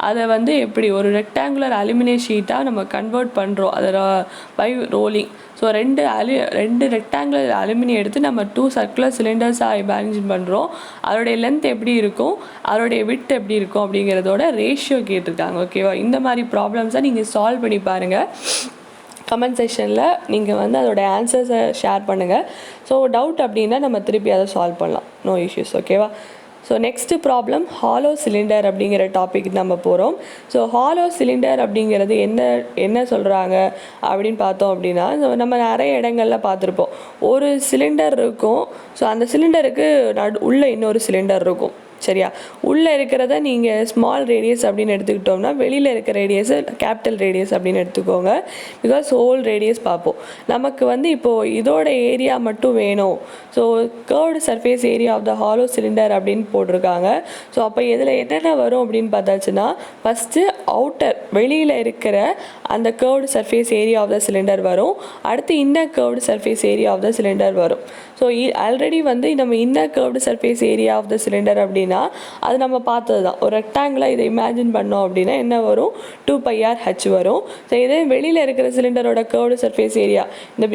அதை வந்து எப்படி ஒரு ரெக்டாங்குலர் அலுமினியம் ஷீட்டாக நம்ம கன்வெர்ட் பண்ணுறோம் அதை பை ரோலிங். ஸோ ரெண்டு ரெக்டாங்குலர் அலுமினியம் எடுத்து நம்ம 2 சர்க்குலர் சிலிண்டர்ஸாக இமேஜின் பண்ணுறோம். அதோடைய லென்த் எப்படி இருக்கும், அதோடைய விட்த் எப்படி இருக்கும் அப்படிங்கிறதோட ரேஷியோ கேட்டிருக்காங்க. ஓகேவா? இந்த மாதிரி ப்ராப்ளம்ஸை நீங்கள் சால்வ் பண்ணி பாருங்கள். கமெண்ட் செக்ஷனில் நீங்கள் வந்து அதோடய ஆன்சர்ஸை ஷேர் பண்ணுங்கள். ஸோ டவுட் அப்படின்னா நம்ம திருப்பி அதை சால்வ் பண்ணலாம். No issues. ஓகேவா? So next problem hollow cylinder அப்படிங்கிற டாபிக் நம்ம போகிறோம். ஸோ ஹாலோ சிலிண்டர் அப்படிங்கிறது என்ன சொல்கிறாங்க அப்படின்னு பார்த்தோம் அப்படின்னா, நம்ம நிறைய இடங்களில் பார்த்துருப்போம். ஒரு சிலிண்டர் இருக்கும். ஸோ அந்த சிலிண்டருக்கு உள்ளே இன்னொரு சிலிண்டர் இருக்கும். சரியா, உள்ளே இருக்கிறத நீங்கள் ஸ்மால் ரேடியஸ் அப்படின்னு எடுத்துக்கிட்டோம்னா, வெளியில் இருக்கிற ரேடியஸை கேபிட்டல் ரேடியஸ் அப்படின்னு எடுத்துக்கோங்க. பிகாஸ் ஹோல் ரேடியஸ் பார்ப்போம். நமக்கு வந்து இப்போது இதோட ஏரியா மட்டும் வேணும். So curved surface area of the hollow cylinder அப்படின்னு போட்டிருக்காங்க. ஸோ அப்போ இதில் என்னென்ன வரும் அப்படின்னு பார்த்தாச்சுன்னா, ஃபஸ்ட்டு அவுட்டர் வெளியில் இருக்கிற அந்த curved surface area of the cylinder வரும். அடுத்து inner curved surface area of the cylinder வரும். ஸோ ஆல்ரெடி வந்து நம்ம inner curved surface area of the cylinder அப்படின்னா அது நம்ம பார்த்தது தான். ஒரு ரெக்டாங்கிளாக இதை இமேஜின் பண்ணோம் அப்படின்னா என்ன வரும், 2πr/h வரும். ஸோ இதே வெளியில் இருக்கிற சிலிண்டரோட கர்வ்டு சர்ஃபேஸ் ஏரியா,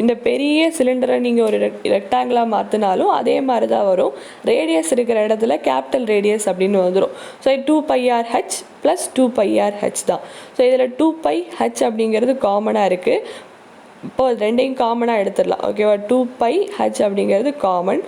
இந்த பெரிய சிலிண்டரை நீங்கள் ஒரு ரெக்டாங்கிளாக மாற்றினாலும் அதே மாதிரி தான் வரும். ரேடியஸ் இருக்கிற இடத்துல கேபிட்டல் ரேடியஸ் அப்படின்னு வந்துடும். ஸோ 2πr/h + 2πr/h தான். ஸோ இதில் 2πh அப்படிங்கிறது காமனாக இருக்குது. இப்போ ரெண்டையும் காமனாக எடுத்துடலாம். ஓகேவா, 2πh அப்படிங்கிறது காமன்,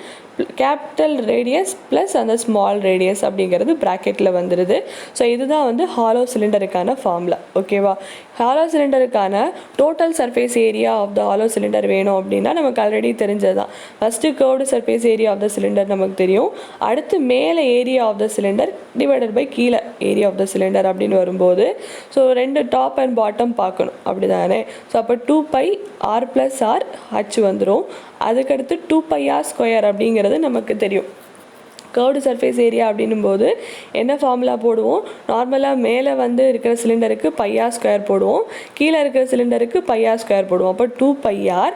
கேபிட்டல் ரேடியஸ் ப்ளஸ் அந்த ஸ்மால் ரேடியஸ் அப்படிங்கிறது ப்ராக்கெட்டில் வந்துடுது. ஸோ இதுதான் வந்து ஹாலோ சிலிண்டருக்கான ஃபார்முலா. ஓகேவா, ஹாலோ சிலிண்டருக்கான total surface area of the hollow cylinder வேணும் அப்படின்னா நமக்கு ஆல்ரெடி தெரிஞ்சது தான். First curved surface area of the cylinder நமக்கு தெரியும். அடுத்து மேலே area of the cylinder divided by கீழே ஏரியா ஆஃப் த சிலிண்டர் அப்படின்னு வரும்போது ஸோ ரெண்டு டாப் அண்ட் பாட்டம் பார்க்கணும், அப்படி தானே. ஸோ அப்போ 2πr+r/h வந்துடும். அதுக்கடுத்து 2πr² அப்படிங்கிறது நமக்கு தெரியும். கர்வ்டு சர்ஃபேஸ் ஏரியா அப்படின்னும் போது என்ன ஃபார்முலா போடுவோம், நார்மலாக மேலே வந்து இருக்கிற சிலிண்டருக்கு πr² போடுவோம், கீழே இருக்கிற சிலிண்டருக்கு πr² போடுவோம். அப்போ 2πr,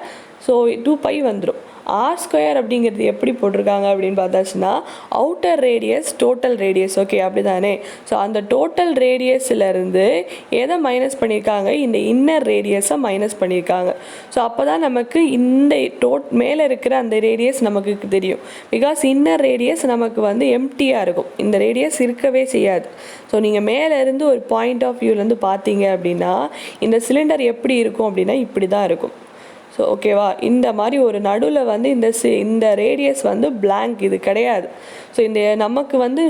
ஸோ 2π வந்துடும். r² அப்படிங்கிறது எப்படி போட்டிருக்காங்க அப்படின்னு பார்த்தாச்சுன்னா, outer radius total radius. Okay, அப்படி தானே. ஸோ அந்த டோட்டல் ரேடியஸ்லேருந்து எதை மைனஸ் பண்ணியிருக்காங்க, இந்த இன்னர் ரேடியஸை மைனஸ் பண்ணியிருக்காங்க. ஸோ அப்போ தான் நமக்கு இந்த மேலே இருக்கிற அந்த ரேடியஸ் நமக்கு தெரியும். பிகாஸ் இன்னர் ரேடியஸ் நமக்கு வந்து எம்டியாக இருக்கும், இந்த ரேடியஸ் இருக்கவே செய்யாது. ஸோ நீங்கள் மேலேருந்து ஒரு பாயிண்ட் ஆஃப் வியூலேருந்து பார்த்தீங்க அப்படின்னா இந்த சிலிண்டர் எப்படி இருக்கும் அப்படின்னா இப்படி தான் இருக்கும். ஸோ ஓகேவா, இந்த மாதிரி ஒரு நடுவில் வந்து இந்த ரேடியஸ் வந்து பிளாங்க், இது கிடையாது. ஸோ இந்த நமக்கு வந்து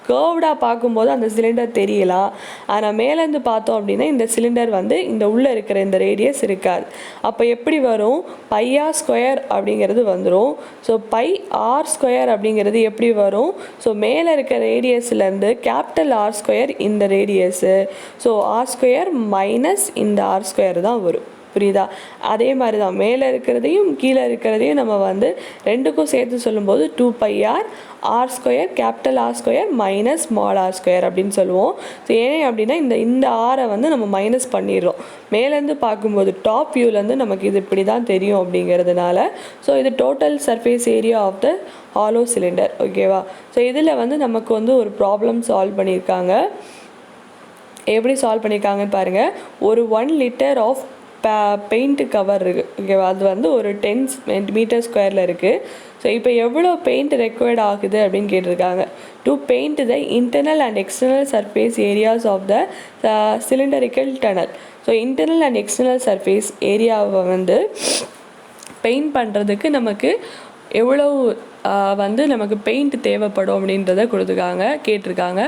கர்வ்டாக பார்க்கும்போது அந்த சிலிண்டர் தெரியலாம். ஆனால் மேலேருந்து பார்த்தோம் அப்படின்னா இந்த சிலிண்டர் வந்து இந்த உள்ளே இருக்கிற இந்த ரேடியஸ் இருக்காது. அப்போ எப்படி வரும், πr² அப்படிங்கிறது வந்துடும். ஸோ πr² அப்படிங்கிறது எப்படி வரும், ஸோ மேலே இருக்கிற ரேடியஸ்லேருந்து கேபிட்டல் r² இந்த ரேடியஸு, ஸோ r² - இந்த r² தான் வரும். புரியுதா? அதே மாதிரி தான் மேலே இருக்கிறதையும் கீழே இருக்கிறதையும் நம்ம வந்து ரெண்டுக்கும் சேர்த்து சொல்லும்போது 2πr r² capital r² - small r² அப்படின்னு சொல்லுவோம். ஸோ ஏன் அப்படின்னா இந்த ஆரை வந்து நம்ம மைனஸ் பண்ணிடுறோம். மேலேருந்து பார்க்கும்போது டாப் வியூலேருந்து நமக்கு இது இப்படி தான் தெரியும் அப்படிங்கிறதுனால. ஸோ இது total surface area of the hollow cylinder. ஓகேவா, ஸோ இதில் வந்து நமக்கு வந்து ஒரு ப்ராப்ளம் சால்வ் பண்ணியிருக்காங்க. எப்படி சால்வ் பண்ணியிருக்காங்கன்னு பாருங்கள். ஒரு 1 லிட்டர் ஆஃப் பெயிண்ட் கவர் இருக்குது. ஓகேவா, அது வந்து ஒரு 10 m² இருக்குது. ஸோ இப்போ எவ்வளோ பெயிண்ட் ரெக்வயர்ட் ஆகுது அப்படின்னு கேட்டிருக்காங்க. To paint the internal and external surface areas of the cylindrical tunnel. So internal and external surface ஏரியாவை வந்து பெயிண்ட் பண்ணுறதுக்கு நமக்கு எவ்வளோ வந்து நமக்கு பெயிண்ட் தேவைப்படும் அப்படின்றத கேட்டிருக்காங்க.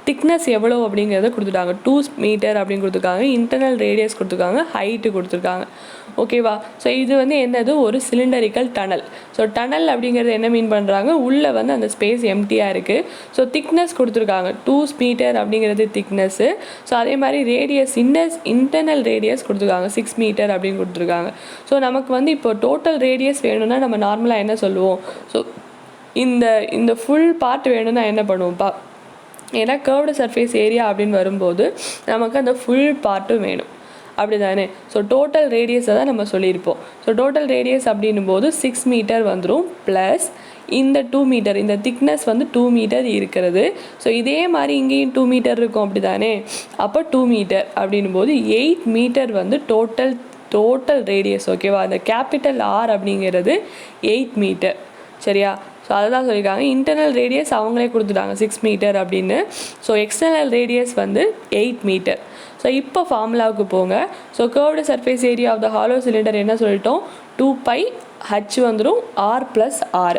திக்னஸ் எவ்வளோ அப்படிங்கிறத கொடுத்துட்டாங்க. 2 மீட்டர் அப்படின்னு கொடுத்துருக்காங்க. இன்டர்னல் ரேடியஸ் கொடுத்துருக்காங்க, ஹைட்டு கொடுத்துருக்காங்க. ஓகேவா, ஸோ இது வந்து என்னது, ஒரு சிலிண்டரிக்கல் டனல். ஸோ டனல் அப்படிங்கிறது என்ன மீன் பண்ணுறாங்க, உள்ளே வந்து அந்த ஸ்பேஸ் எம்டியாக இருக்குது. ஸோ திக்னஸ் கொடுத்துருக்காங்க, 2 மீட்டர் அப்படிங்கிறது திக்னஸ்ஸு. ஸோ அதே மாதிரி ரேடியஸ் இன்டர்னல் ரேடியஸ் கொடுத்துருக்காங்க 6 மீட்டர் அப்படின்னு கொடுத்துருக்காங்க. ஸோ நமக்கு வந்து இப்போ டோட்டல் ரேடியஸ் வேணும்னா நம்ம நார்மலாக என்ன சொல்லுவோம், ஸோ இந்த ஃபுல் பார்ட் வேணும்னா என்ன பண்ணுவோம்ப்பா, ஏன்னா கர்வ்டு சர்ஃபேஸ் ஏரியா அப்படின்னு வரும்போது நமக்கு அந்த ஃபுல் பார்ட்டும் வேணும், அப்படி தானே. ஸோ டோட்டல் ரேடியஸை தான் நம்ம சொல்லியிருப்போம். ஸோ டோட்டல் ரேடியஸ் அப்படின்னும் போது 6 மீட்டர் வந்துடும், ப்ளஸ் இந்த 2 மீட்டர், இந்த திக்னஸ் வந்து 2 மீட்டர் இருக்கிறது. ஸோ இதே மாதிரி இங்கேயும் 2 மீட்டர் இருக்கும், அப்படி தானே. அப்போ 2 மீட்டர் அப்படின்னும் போது 8 மீட்டர் வந்து டோட்டல் ரேடியஸ். ஓகேவா, அந்த கேபிட்டல் R அப்படிங்கிறது 8 மீட்டர். சரியா, ஸோ அதை தான் சொல்லியிருக்காங்க. இன்டர்னல் ரேடியஸ் அவங்களே கொடுத்துட்டாங்க 6 மீட்டர் அப்படின்னு. ஸோ எக்ஸ்டர்னல் ரேடியஸ் வந்து 8 மீட்டர். ஸோ இப்போ ஃபார்முலாவுக்கு போங்க. So curved surface area of the hollow cylinder என்ன சொல்லிட்டோம், 2πh வந்துடும், r + r.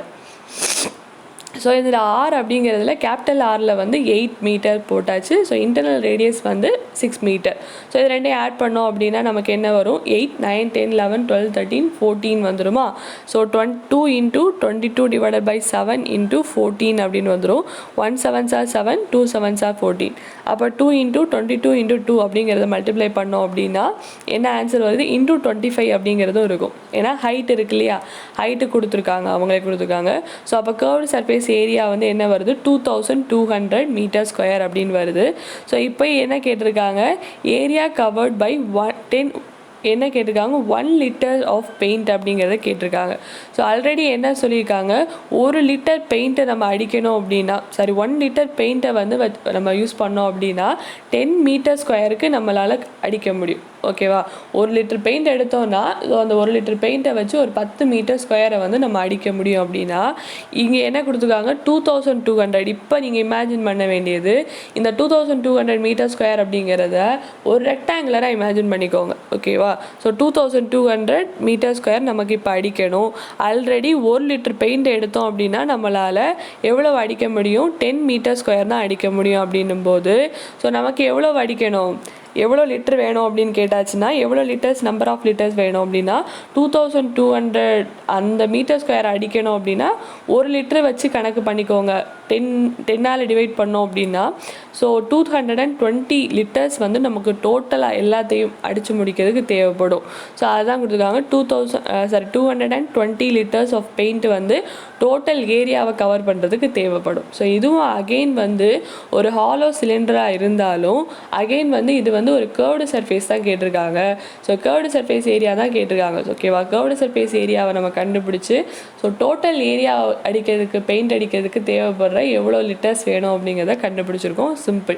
ஸோ இதில் ஆர் அப்படிங்கிறதுல கேபிட்டல் ஆரில் வந்து 8 மீட்டர் போட்டாச்சு. ஸோ இன்டர்னல் ரேடியஸ் வந்து 6 மீட்டர். ஸோ இது ரெண்டையும் ஆட் பண்ணோம் அப்படின்னா நமக்கு என்ன வரும்? 8, 9, 10, 11, 12, 13, 14 வந்துருமா? So 2 into 22 divided by 7 into 14 அப்படின்னு வந்துடும். 1 7s are 7, 2 7s are 14. அப்போ 2 இன்ட்டு 22 இன்ட்டு 2 அப்படிங்கிறத மல்டிப்ளை பண்ணோம் அப்படின்னா என்ன ஆன்சர் வருது? இன்ட்டு 25 அப்படிங்கிறதும் இருக்கும். ஏன்னா ஹைட் இருக்கு இல்லையா, ஹைட்டு கொடுத்துருக்காங்க, அவங்களே கொடுத்துருக்காங்க. ஸோ அப்போ கர்வ்டு சர்ஃபேஸ் ஏரியா வந்து என்ன வருது? 2200 மீட்டர் ஸ்கொயர் அப்படின்னு வருது. ஸோ இப்போ என்ன கேட்டிருக்காங்க? ஏரியா கவர்ட் பை 10 என்ன கேட்டிருக்காங்க? 1 லிட்டர் ஆஃப் பெயிண்ட் அப்படிங்கிறத கேட்டிருக்காங்க. ஸோ ஆல்ரெடி என்ன சொல்லியிருக்காங்க? 1 லிட்டர் பெயிண்ட்டை நம்ம அடிக்கணும் அப்படின்னா, சாரி 1 லிட்டர் பெயிண்ட்டை வந்து நம்ம யூஸ் பண்ணோம் அப்படின்னா 10 மீட்டர் ஸ்கொயருக்கு நம்மளால் அடிக்க முடியும். ஓகேவா? 1 லிட்டர் பெயிண்ட் எடுத்தோம்னா அந்த 1 லிட்டர் பெயிண்ட்டை வச்சு ஒரு 10 மீட்டர் ஸ்கொயரை வந்து நம்ம அடிக்க முடியும். அப்படின்னா இங்கே என்ன கொடுத்துருக்காங்க? 2200. இப்போ நீங்கள் இமேஜின் பண்ண வேண்டியது இந்த 2200 மீட்டர் ஸ்கொயர் அப்படிங்கிறத ஒரு ரெக்டாங்குலராக இமேஜின் பண்ணிக்கோங்க. ஓகேவா? ஸோ 2200 மீட்டர் ஸ்கொயர் நமக்கு இப்போ அடிக்கணும். ஆல்ரெடி 1 லிட்டர் பெயிண்ட் எடுத்தோம் அப்படின்னா நம்மளால் எவ்வளோ அடிக்க முடியும்? 10 மீட்டர் ஸ்கொயர் தான் அடிக்க முடியும். அப்படின்னும் போது ஸோ நமக்கு எவ்வளோ அடிக்கணும், எவ்வளோ லிட்டர் வேணும் அப்படின்னு கேட்டாச்சுன்னா எவ்வளோ லிட்டர்ஸ், நம்பர் ஆஃப் லிட்டர்ஸ் வேணும் அப்படின்னா 2200 அந்த மீட்டர் ஸ்கொயர் அடிக்கணும் அப்படின்னா 1 லிட்டர் வச்சு கணக்கு பண்ணிக்கோங்க. 10ஆல் டிவைட் பண்ணோம் அப்படின்னா ஸோ 220 லிட்டர்ஸ் வந்து நமக்கு டோட்டலாக எல்லாத்தையும் அடித்து முடிக்கிறதுக்கு தேவைப்படும். ஸோ அதுதான் கொடுத்துருக்காங்க. 220 லிட்டர்ஸ் ஆஃப் பெயிண்ட் வந்து டோட்டல் ஏரியாவை கவர் பண்ணுறதுக்கு தேவைப்படும். ஸோ இதுவும் அகெயின் வந்து ஒரு ஹாலோ சிலிண்டராக இருந்தாலும் அகெயின் வந்து இது வந்து ஒரு கர்வ்டு சர்ஃபேஸ் தான் கேட்டிருக்காங்க. ஸோ கர்வ்டு சர்ஃபேஸ் ஏரியா தான் கேட்டிருக்காங்க. ஓகேவா? கர்வ்டு சர்ஃபேஸ் ஏரியாவை நம்ம கண்டுபிடிச்சி ஸோ டோட்டல் ஏரியா அடிக்கிறதுக்கு, பெயிண்ட் அடிக்கிறதுக்கு தேவைப்படுற எவ்வளோ லிட்டர்ஸ் வேணும் அப்படிங்கிறத கண்டுபிடிச்சிருக்கோம். சிம்பிள்.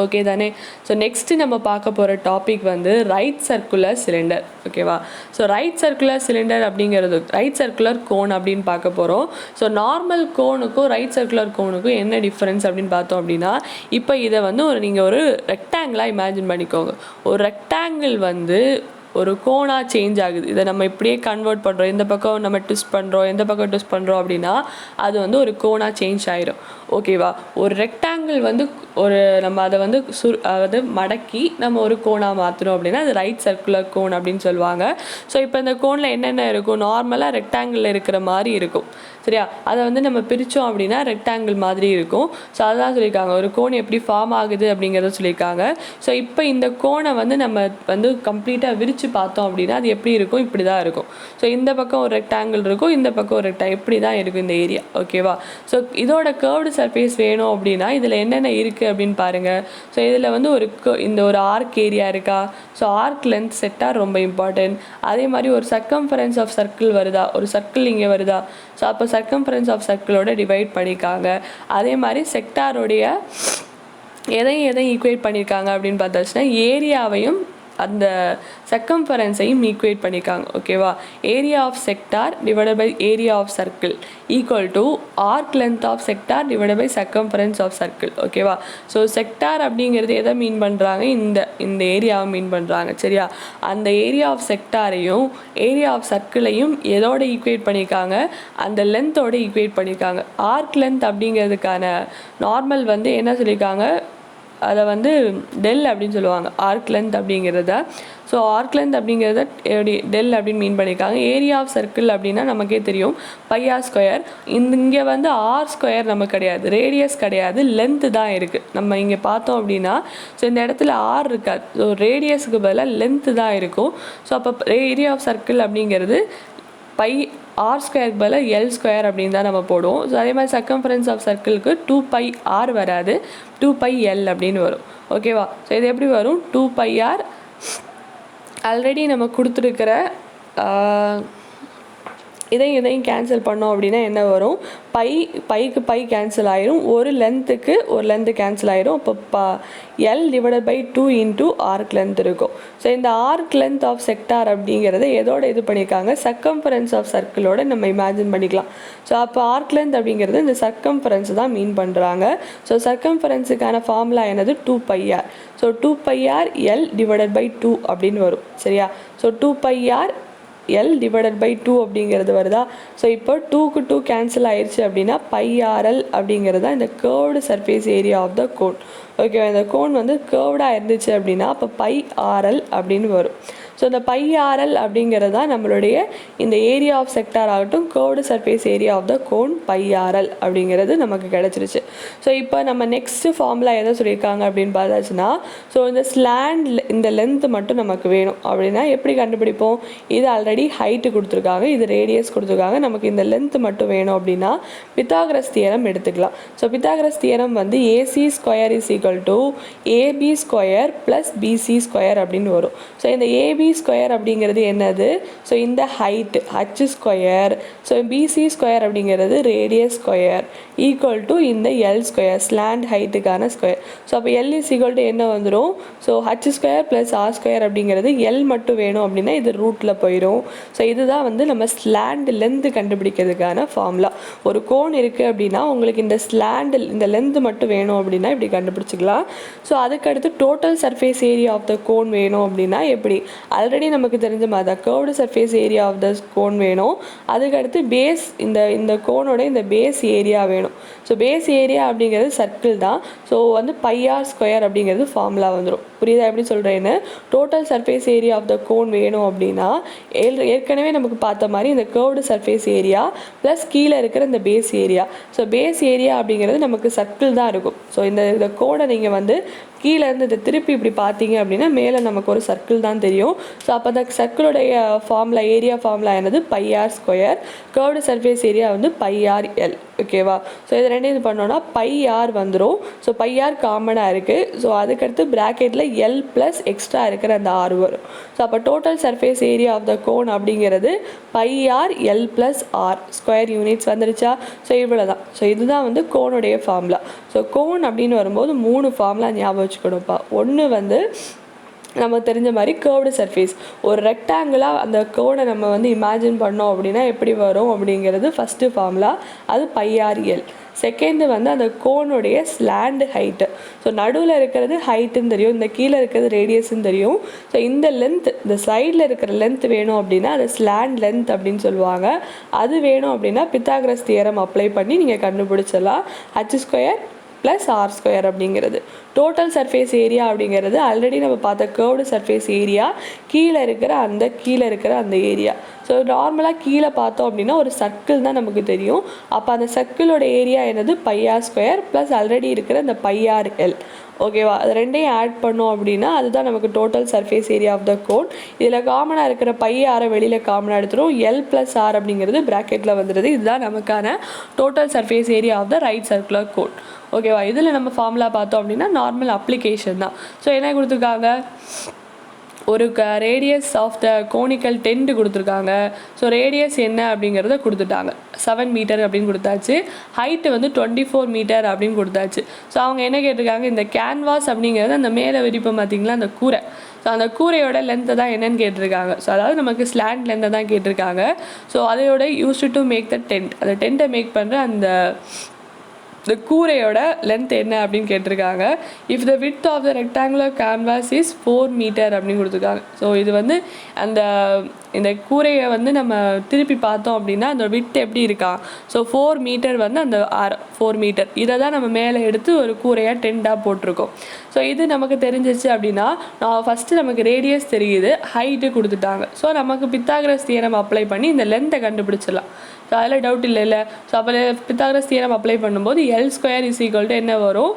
ஓகே தானே? ஸோ நெக்ஸ்ட்டு நம்ம பார்க்க போகிற டாபிக் வந்து ரைட் சர்க்குலர் சிலிண்டர். ஓகேவா? ஸோ ரைட் சர்க்குலர் சிலிண்டர் அப்படிங்கிறது ரைட் சர்க்குலர் கோன் அப்படின்னு பார்க்க போகிறோம். ஸோ நார்மல் கோனுக்கும் ரைட் சர்க்குலர் கோனுக்கும் என்ன டிஃப்ரென்ஸ் அப்படின்னு பார்த்தோம் அப்படின்னா இப்போ இதை வந்து நீங்கள் ஒரு ரெக்டாங்கிளாக இமேஜின் பண்ணிக்கோங்க. ஒரு ரெக்டாங்கிள் வந்து ஒரு கோனாக சேஞ்ச் ஆகுது. இதை நம்ம இப்படியே கன்வெர்ட் பண்ணுறோம், இந்த பக்கம் நம்ம ட்விஸ்ட் பண்ணுறோம், எந்த பக்கம் ட்விஸ்ட் பண்ணுறோம் அப்படின்னா அது வந்து ஒரு கோனாக சேஞ்ச் ஆகிடும். ஓகேவா? ஒரு ரெக்டாங்கிள் வந்து ஒரு நம்ம அதை வந்து அதாவது மடக்கி நம்ம ஒரு கோனாக மாற்றணும் அப்படின்னா அது ரைட் சர்க்குலர் கோன் அப்படின்னு சொல்லுவாங்க. ஸோ இப்போ இந்த கோனில் என்னென்ன இருக்கும்? நார்மலாக ரெக்டாங்கிள் இருக்கிற மாதிரி இருக்கும். சரியா? அதை வந்து நம்ம பிரித்தோம் அப்படின்னா ரெக்டாங்கிள் மாதிரி இருக்கும். ஸோ அதுதான் சொல்லியிருக்காங்க. ஒரு கோன் எப்படி ஃபார்ம் ஆகுது அப்படிங்கிறத சொல்லியிருக்காங்க. ஸோ இப்போ இந்த கோனை வந்து நம்ம வந்து கம்ப்ளீட்டாக விரித்து பார்த்தோம் அப்படின்னா அது எப்படி இருக்கும்? இப்படி தான் இருக்கும். ஸோ இந்த பக்கம் ஒரு ரெக்டாங்கிள் இருக்கும், இந்த பக்கம் ஒரு இப்படி தான் இருக்கும் இந்த ஏரியா. ஓகேவா? ஸோ இதோட கர்வ்டு சர்ஃபேஸ் வேணும் அப்படின்னா இதில் என்னென்ன இருக்குது அப்படின்னு பாருங்கள். ஸோ இதில் வந்து இந்த ஒரு ஆர்க் ஏரியா இருக்கா? ஸோ ஆர்க் லென்த் செக்டார் ரொம்ப இம்பார்ட்டன்ட். அதே மாதிரி ஒரு சர்க்கம்ஃபரன்ஸ் ஆஃப் சர்க்கிள் வருதா? ஒரு சர்க்கிள் இங்கே வருதா? ஸோ அப்போ சர்க்கம்ஃபரன்ஸ் ஆஃப் சர்க்கிளோட டிவைட் பண்ணியிருக்காங்க. அதே மாதிரி செக்டாரோடைய எதையும் ஈக்குவேட் பண்ணியிருக்காங்க அப்படின்னு பார்த்தாச்சுன்னா ஏரியாவையும் அந்த சர்க்கம்ஃபரன்ஸையும் ஈக்குவேட் பண்ணியிருக்காங்க. ஓகேவா? Area of sector divided by area of circle equal to arc length of sector divided by circumference of circle. ஓகேவா? ஸோ செக்டார் அப்படிங்கிறது எதை மீன் பண்ணுறாங்க? இந்த ஏரியாவை மீன் பண்ணுறாங்க. சரியா? அந்த ஏரியா ஆஃப் செக்டாரையும் ஏரியா ஆஃப் சர்க்கிளையும் எதோட ஈக்குவேட் பண்ணியிருக்காங்க? அந்த லென்த்தோட ஈக்குவேட் பண்ணியிருக்காங்க. ஆர்க் லென்த் அப்படிங்கிறதுக்கான நார்மல் வந்து என்ன சொல்லியிருக்காங்க? அதை வந்து டெல் அப்படின்னு சொல்லுவாங்க ஆர்க் லென்த் அப்படிங்கிறத. ஸோ ஆர்க் லென்த் அப்படிங்கிறத டெல் அப்படின்னு மீன் பண்ணியிருக்காங்க. ஏரியா ஆஃப் சர்க்கிள் அப்படின்னா நமக்கே தெரியும் πr ஸ்கொயர். இங்கே வந்து ஆர் ஸ்கொயர் நமக்கு கிடையாது, ரேடியஸ் கிடையாது, லென்த்து தான் இருக்குது. நம்ம இங்கே பார்த்தோம் அப்படின்னா ஸோ இந்த இடத்துல ஆர் இருக்காது. ஸோ ரேடியஸுக்கு பதிலாக லென்த்து தான் இருக்கும். ஸோ அப்போ ஏரியா ஆஃப் சர்க்கிள் அப்படிங்கிறது ஆர் ஸ்கொயருக்கு பதிலாக எல் ஸ்கொயர் அப்படின்னு தான் நம்ம போடுவோம். ஸோ அதே மாதிரி சர்க்கம்ஃபரன்ஸ் ஆஃப் சர்க்கிளுக்கு 2πr வராது, 2πl அப்படின்னு வரும். ஓகேவா? ஸோ இது எப்படி வரும்? 2πr ஆல்ரெடி நம்ம கொடுத்துருக்கிற இதையும் கேன்சல் பண்ணோம் அப்படின்னா என்ன வரும்? பைக்கு பை கேன்சல் ஆயிரும், ஒரு லென்த்து கேன்சல் ஆயிரும். அப்போ L divided by 2 into arc length இருக்கும். ஸோ இந்த ஆர்க் லென்த் ஆஃப் செக்டார் அப்படிங்கிறத எதோட இது பண்ணியிருக்காங்க? சர்க்கம்ஃபரன்ஸ் ஆஃப் சர்க்கிளோட நம்ம இமேஜின் பண்ணிக்கலாம். ஸோ அப்போ ஆர்க் லென்த் அப்படிங்கிறது இந்த சர்க்கம்ஃபரன்ஸ் தான் மீன் பண்ணுறாங்க. ஸோ சர்க்கம்ஃபரன்ஸுக்கான ஃபார்முலா என்னது? 2πr. So 2πr L divided by 2 அப்படின்னு வரும். சரியா? So 2πr L divided by 2 அப்படிங்கிறது வருதா. ஸோ இப்போ 2க்கு 2 கேன்சல் ஆயிடுச்சு அப்படின்னா πRL அப்படிங்கிறது தான் இந்த curved surface area of the cone. ஓகேவா, இந்த கோன் வந்து கர்வ்டாக இருந்துச்சு அப்படின்னா அப்போ πRL அப்படின்னு வரும். ஸோ இந்த πRL அப்படிங்கிறது தான் நம்மளுடைய இந்த ஏரியா ஆஃப் செக்டார் ஆகட்டும் curved surface area of the cone πRL அப்படிங்கிறது நமக்கு கிடச்சிருச்சு. ஸோ இப்போ நம்ம நெக்ஸ்ட்டு ஃபார்முலா எதை சொல்லியிருக்காங்க அப்படின்னு பார்த்தாச்சுன்னா, ஸோ இந்த ஸ்லாண்ட் இந்த லென்த்து மட்டும் நமக்கு வேணும் அப்படின்னா எப்படி கண்டுபிடிப்போம். இது ஆல்ரெடி ஹைட்டு கொடுத்துருக்காங்க, இது ரேடியஸ் கொடுத்துருக்காங்க, நமக்கு இந்த லென்த்து மட்டும் வேணும் அப்படின்னா பித்தாகரஸ் தியரம் எடுத்துக்கலாம். ஸோ பித்தாகரஸ் தியரம் வந்து AC square is equal to AB square plus BC square அப்படின்னு வரும். ஸோ இந்த AB ஸ்கொயர் அப்படிங்கிறது என்னது. ஸோ இந்த height H square, so BC square அப்படிங்கிறது ரேடியஸ் ஸ்கொயர் ஈக்குவல் டு இந்த L ஸ்கொயர் ஸ்லாண்ட் ஹைட்டுக்கான ஸ்கொயர். ஸோ அப்போ L இஸ் ஈக்குவல் டு என்ன வந்துடும். So H square plus R square அப்படிங்கிறது L மட்டும் வேணும் அப்படின்னா இது ரூட்டில் போயிடும். ஸோ இதுதான் வந்து நம்ம ஸ்லாண்ட் லென்த்து கண்டுபிடிக்கிறதுக்கான ஃபார்முலா. ஒரு கோன் இருக்குது அப்படின்னா உங்களுக்கு இந்த ஸ்லாண்ட் இந்த லென்த்து மட்டும் வேணும் அப்படின்னா இப்படி கண்டுபிடிச்சிக்கலாம். ஸோ அதுக்கடுத்து total surface area of the cone வேணும் அப்படின்னா எப்படி, ஆல்ரெடி நமக்கு தெரிஞ்ச மாதிரி தான் curved surface area of the cone வேணும். அதுக்கடுத்து பேஸ் இந்த கோனோட இந்த பேஸ் ஏரியா வேணும். ஸோ பேஸ் ஏரியா அப்படிங்கிறது சர்க்கிள் தான். ஸோ வந்து πR ஸ்கொயர் அப்படிங்கிறது ஃபார்முலா வந்துடும். புரியுதா எப்படி சொல்கிறேன்னு. Total surface area of the cone வேணும் அப்படின்னா ஏற்கனவே நமக்கு பார்த்த மாதிரி இந்த கர்வ்டு சர்ஃபேஸ் ஏரியா ப்ளஸ் கீழே இருக்கிற இந்த base area. So base area அப்படிங்கிறது நமக்கு சர்க்கிள் தான் இருக்கும். ஸோ இந்த கோடை நீங்கள் வந்து கீழே இருந்து இதை திருப்பி இப்படி பார்த்தீங்க அப்படின்னா மேலே நமக்கு ஒரு சர்க்கிள் தான் தெரியும். ஸோ அப்போ அந்த சர்க்கிளுடைய ஃபார்முலா ஏரியா ஃபார்முலா என்னது πR square, curved surface area வந்து πRL. ஓகேவா. ஸோ இது ரெண்டு இது பண்ணோன்னா πR வந்துடும். ஸோ πR காமனாக இருக்குது. ஸோ அதுக்கடுத்து ப்ராக்கெட்டில் L ப்ளஸ் எக்ஸ்ட்ரா இருக்கிற அந்த R வரும். ஸோ அப்போ total surface area of the cone அப்படிங்கிறது πR L plus R square units வந்துருச்சா. ஸோ இவ்வளோ தான். ஸோ இதுதான் வந்து கோனுடைய ஃபார்முலா. ஸோ கோன் அப்படின்னு வரும்போது 3 ஃபார்முலா ஞாபகம் வச்சுக்கணும்ப்பா. ஒன்று வந்து நமக்கு தெரிஞ்ச மாதிரி கர்வ்டு சர்ஃபேஸ், ஒரு ரெக்டாங்கிளாக அந்த கோனை நம்ம வந்து இமேஜின் பண்ணோம் அப்படின்னா எப்படி வரும் அப்படிங்கிறது ஃபஸ்ட்டு ஃபார்முலா, அது πRL. செகண்டு வந்து அந்த கோனுடைய ஸ்லாண்ட் ஹைட்டு. ஸோ நடுவில் இருக்கிறது ஹைட்டுன்னு தெரியும், இந்த கீழே இருக்கிறது ரேடியஸ்ன்னு தெரியும். ஸோ இந்த லென்த், இந்த சைடில் இருக்கிற லென்த் வேணும் அப்படின்னா அது ஸ்லாண்ட் லென்த் அப்படின்னு சொல்லுவாங்க. அது வேணும் அப்படின்னா பித்தாகரஸ் தியரம் அப்ளை பண்ணி நீங்கள் கண்டுபிடிச்சிடலாம். H square plus R square அப்படிங்கிறது. டோட்டல் சர்ஃபேஸ் ஏரியா அப்படிங்கிறது ஆல்ரெடி நம்ம பார்த்த கர்வ்டு சர்ஃபேஸ் ஏரியா கீழே இருக்கிற அந்த ஏரியா. ஸோ நார்மலாக கீழே பார்த்தோம் அப்படின்னா ஒரு சர்க்கிள் தான் நமக்கு தெரியும். அப்போ அந்த சர்க்கிளோட ஏரியா என்னது πR ஸ்கொயர் ப்ளஸ் ஆல்ரெடி இருக்கிற இந்த πRL. ஓகேவா, அது ரெண்டையும் ஆட் பண்ணோம் அப்படின்னா அதுதான் நமக்கு total surface area of the cone. இதில் காமனாக இருக்கிற πRஐ வெளியில் காமனாக எடுத்துரும். L ப்ளஸ் R அப்படிங்கிறது ப்ராக்கெட்டில் வந்துடுது. இதுதான் நமக்கான total surface area of the right circular cone. ஓகேவா, இதில் நம்ம ஃபார்முலா பார்த்தோம் அப்படின்னா நார்மல் அப்ளிகேஷன் தான். ஸோ என்ன கொடுத்துருக்காங்க, ஒரு radius of the conical tent கொடுத்துருக்காங்க. ஸோ ரேடியஸ் என்ன அப்படிங்கிறத கொடுத்துட்டாங்க, 7 மீட்டர் அப்படின்னு கொடுத்தாச்சு. ஹைட்டு வந்து 24 மீட்டர் அப்படின்னு கொடுத்தாச்சு. ஸோ அவங்க என்ன கேட்டிருக்காங்க, இந்த கேன்வாஸ் அப்படிங்கிறது அந்த மேலே விரிப்போம் பார்த்தீங்களா அந்த கூரை, ஸோ அந்த கூரையோட லென்த்தை தான் என்னன்னு கேட்டிருக்காங்க. ஸோ அதாவது நமக்கு ஸ்லாண்ட் லென்த்தை தான் கேட்டிருக்காங்க. ஸோ அதையோட used to make the tent, அந்த டென்ட்டை மேக் பண்ணுற அந்த கூரையோட லென்த் என்ன அப்படின்னு கேட்டிருக்காங்க. If the width of the rectangular canvas is 4 metre அப்படின்னு கொடுத்துருக்காங்க. ஸோ இது வந்து இந்த கூரையை வந்து நம்ம திருப்பி பார்த்தோம் அப்படின்னா அந்த விட்த் எப்படி இருக்கா. ஸோ 4 மீட்டர் வந்து அந்த 4 மீட்டர் இதை தான் நம்ம மேலே எடுத்து ஒரு கூரையாக டென்ட்டாக போட்டிருக்கோம். ஸோ இது நமக்கு தெரிஞ்சிச்சு அப்படின்னா ஃபஸ்ட்டு நமக்கு ரேடியஸ் தெரியுது, ஹைட்டு கொடுத்துட்டாங்க. ஸோ நமக்கு பித்தாகரஸ் தியரம் அப்ளை பண்ணி இந்த லென்த்தை கண்டுபிடிச்சிடலாம். ஸோ அதில் டவுட் இல்லைல்ல. ஸோ அப்போ பித்தாகரஸ் தியரம் அப்ளை பண்ணும்போது L square is equal to என்ன வரும்,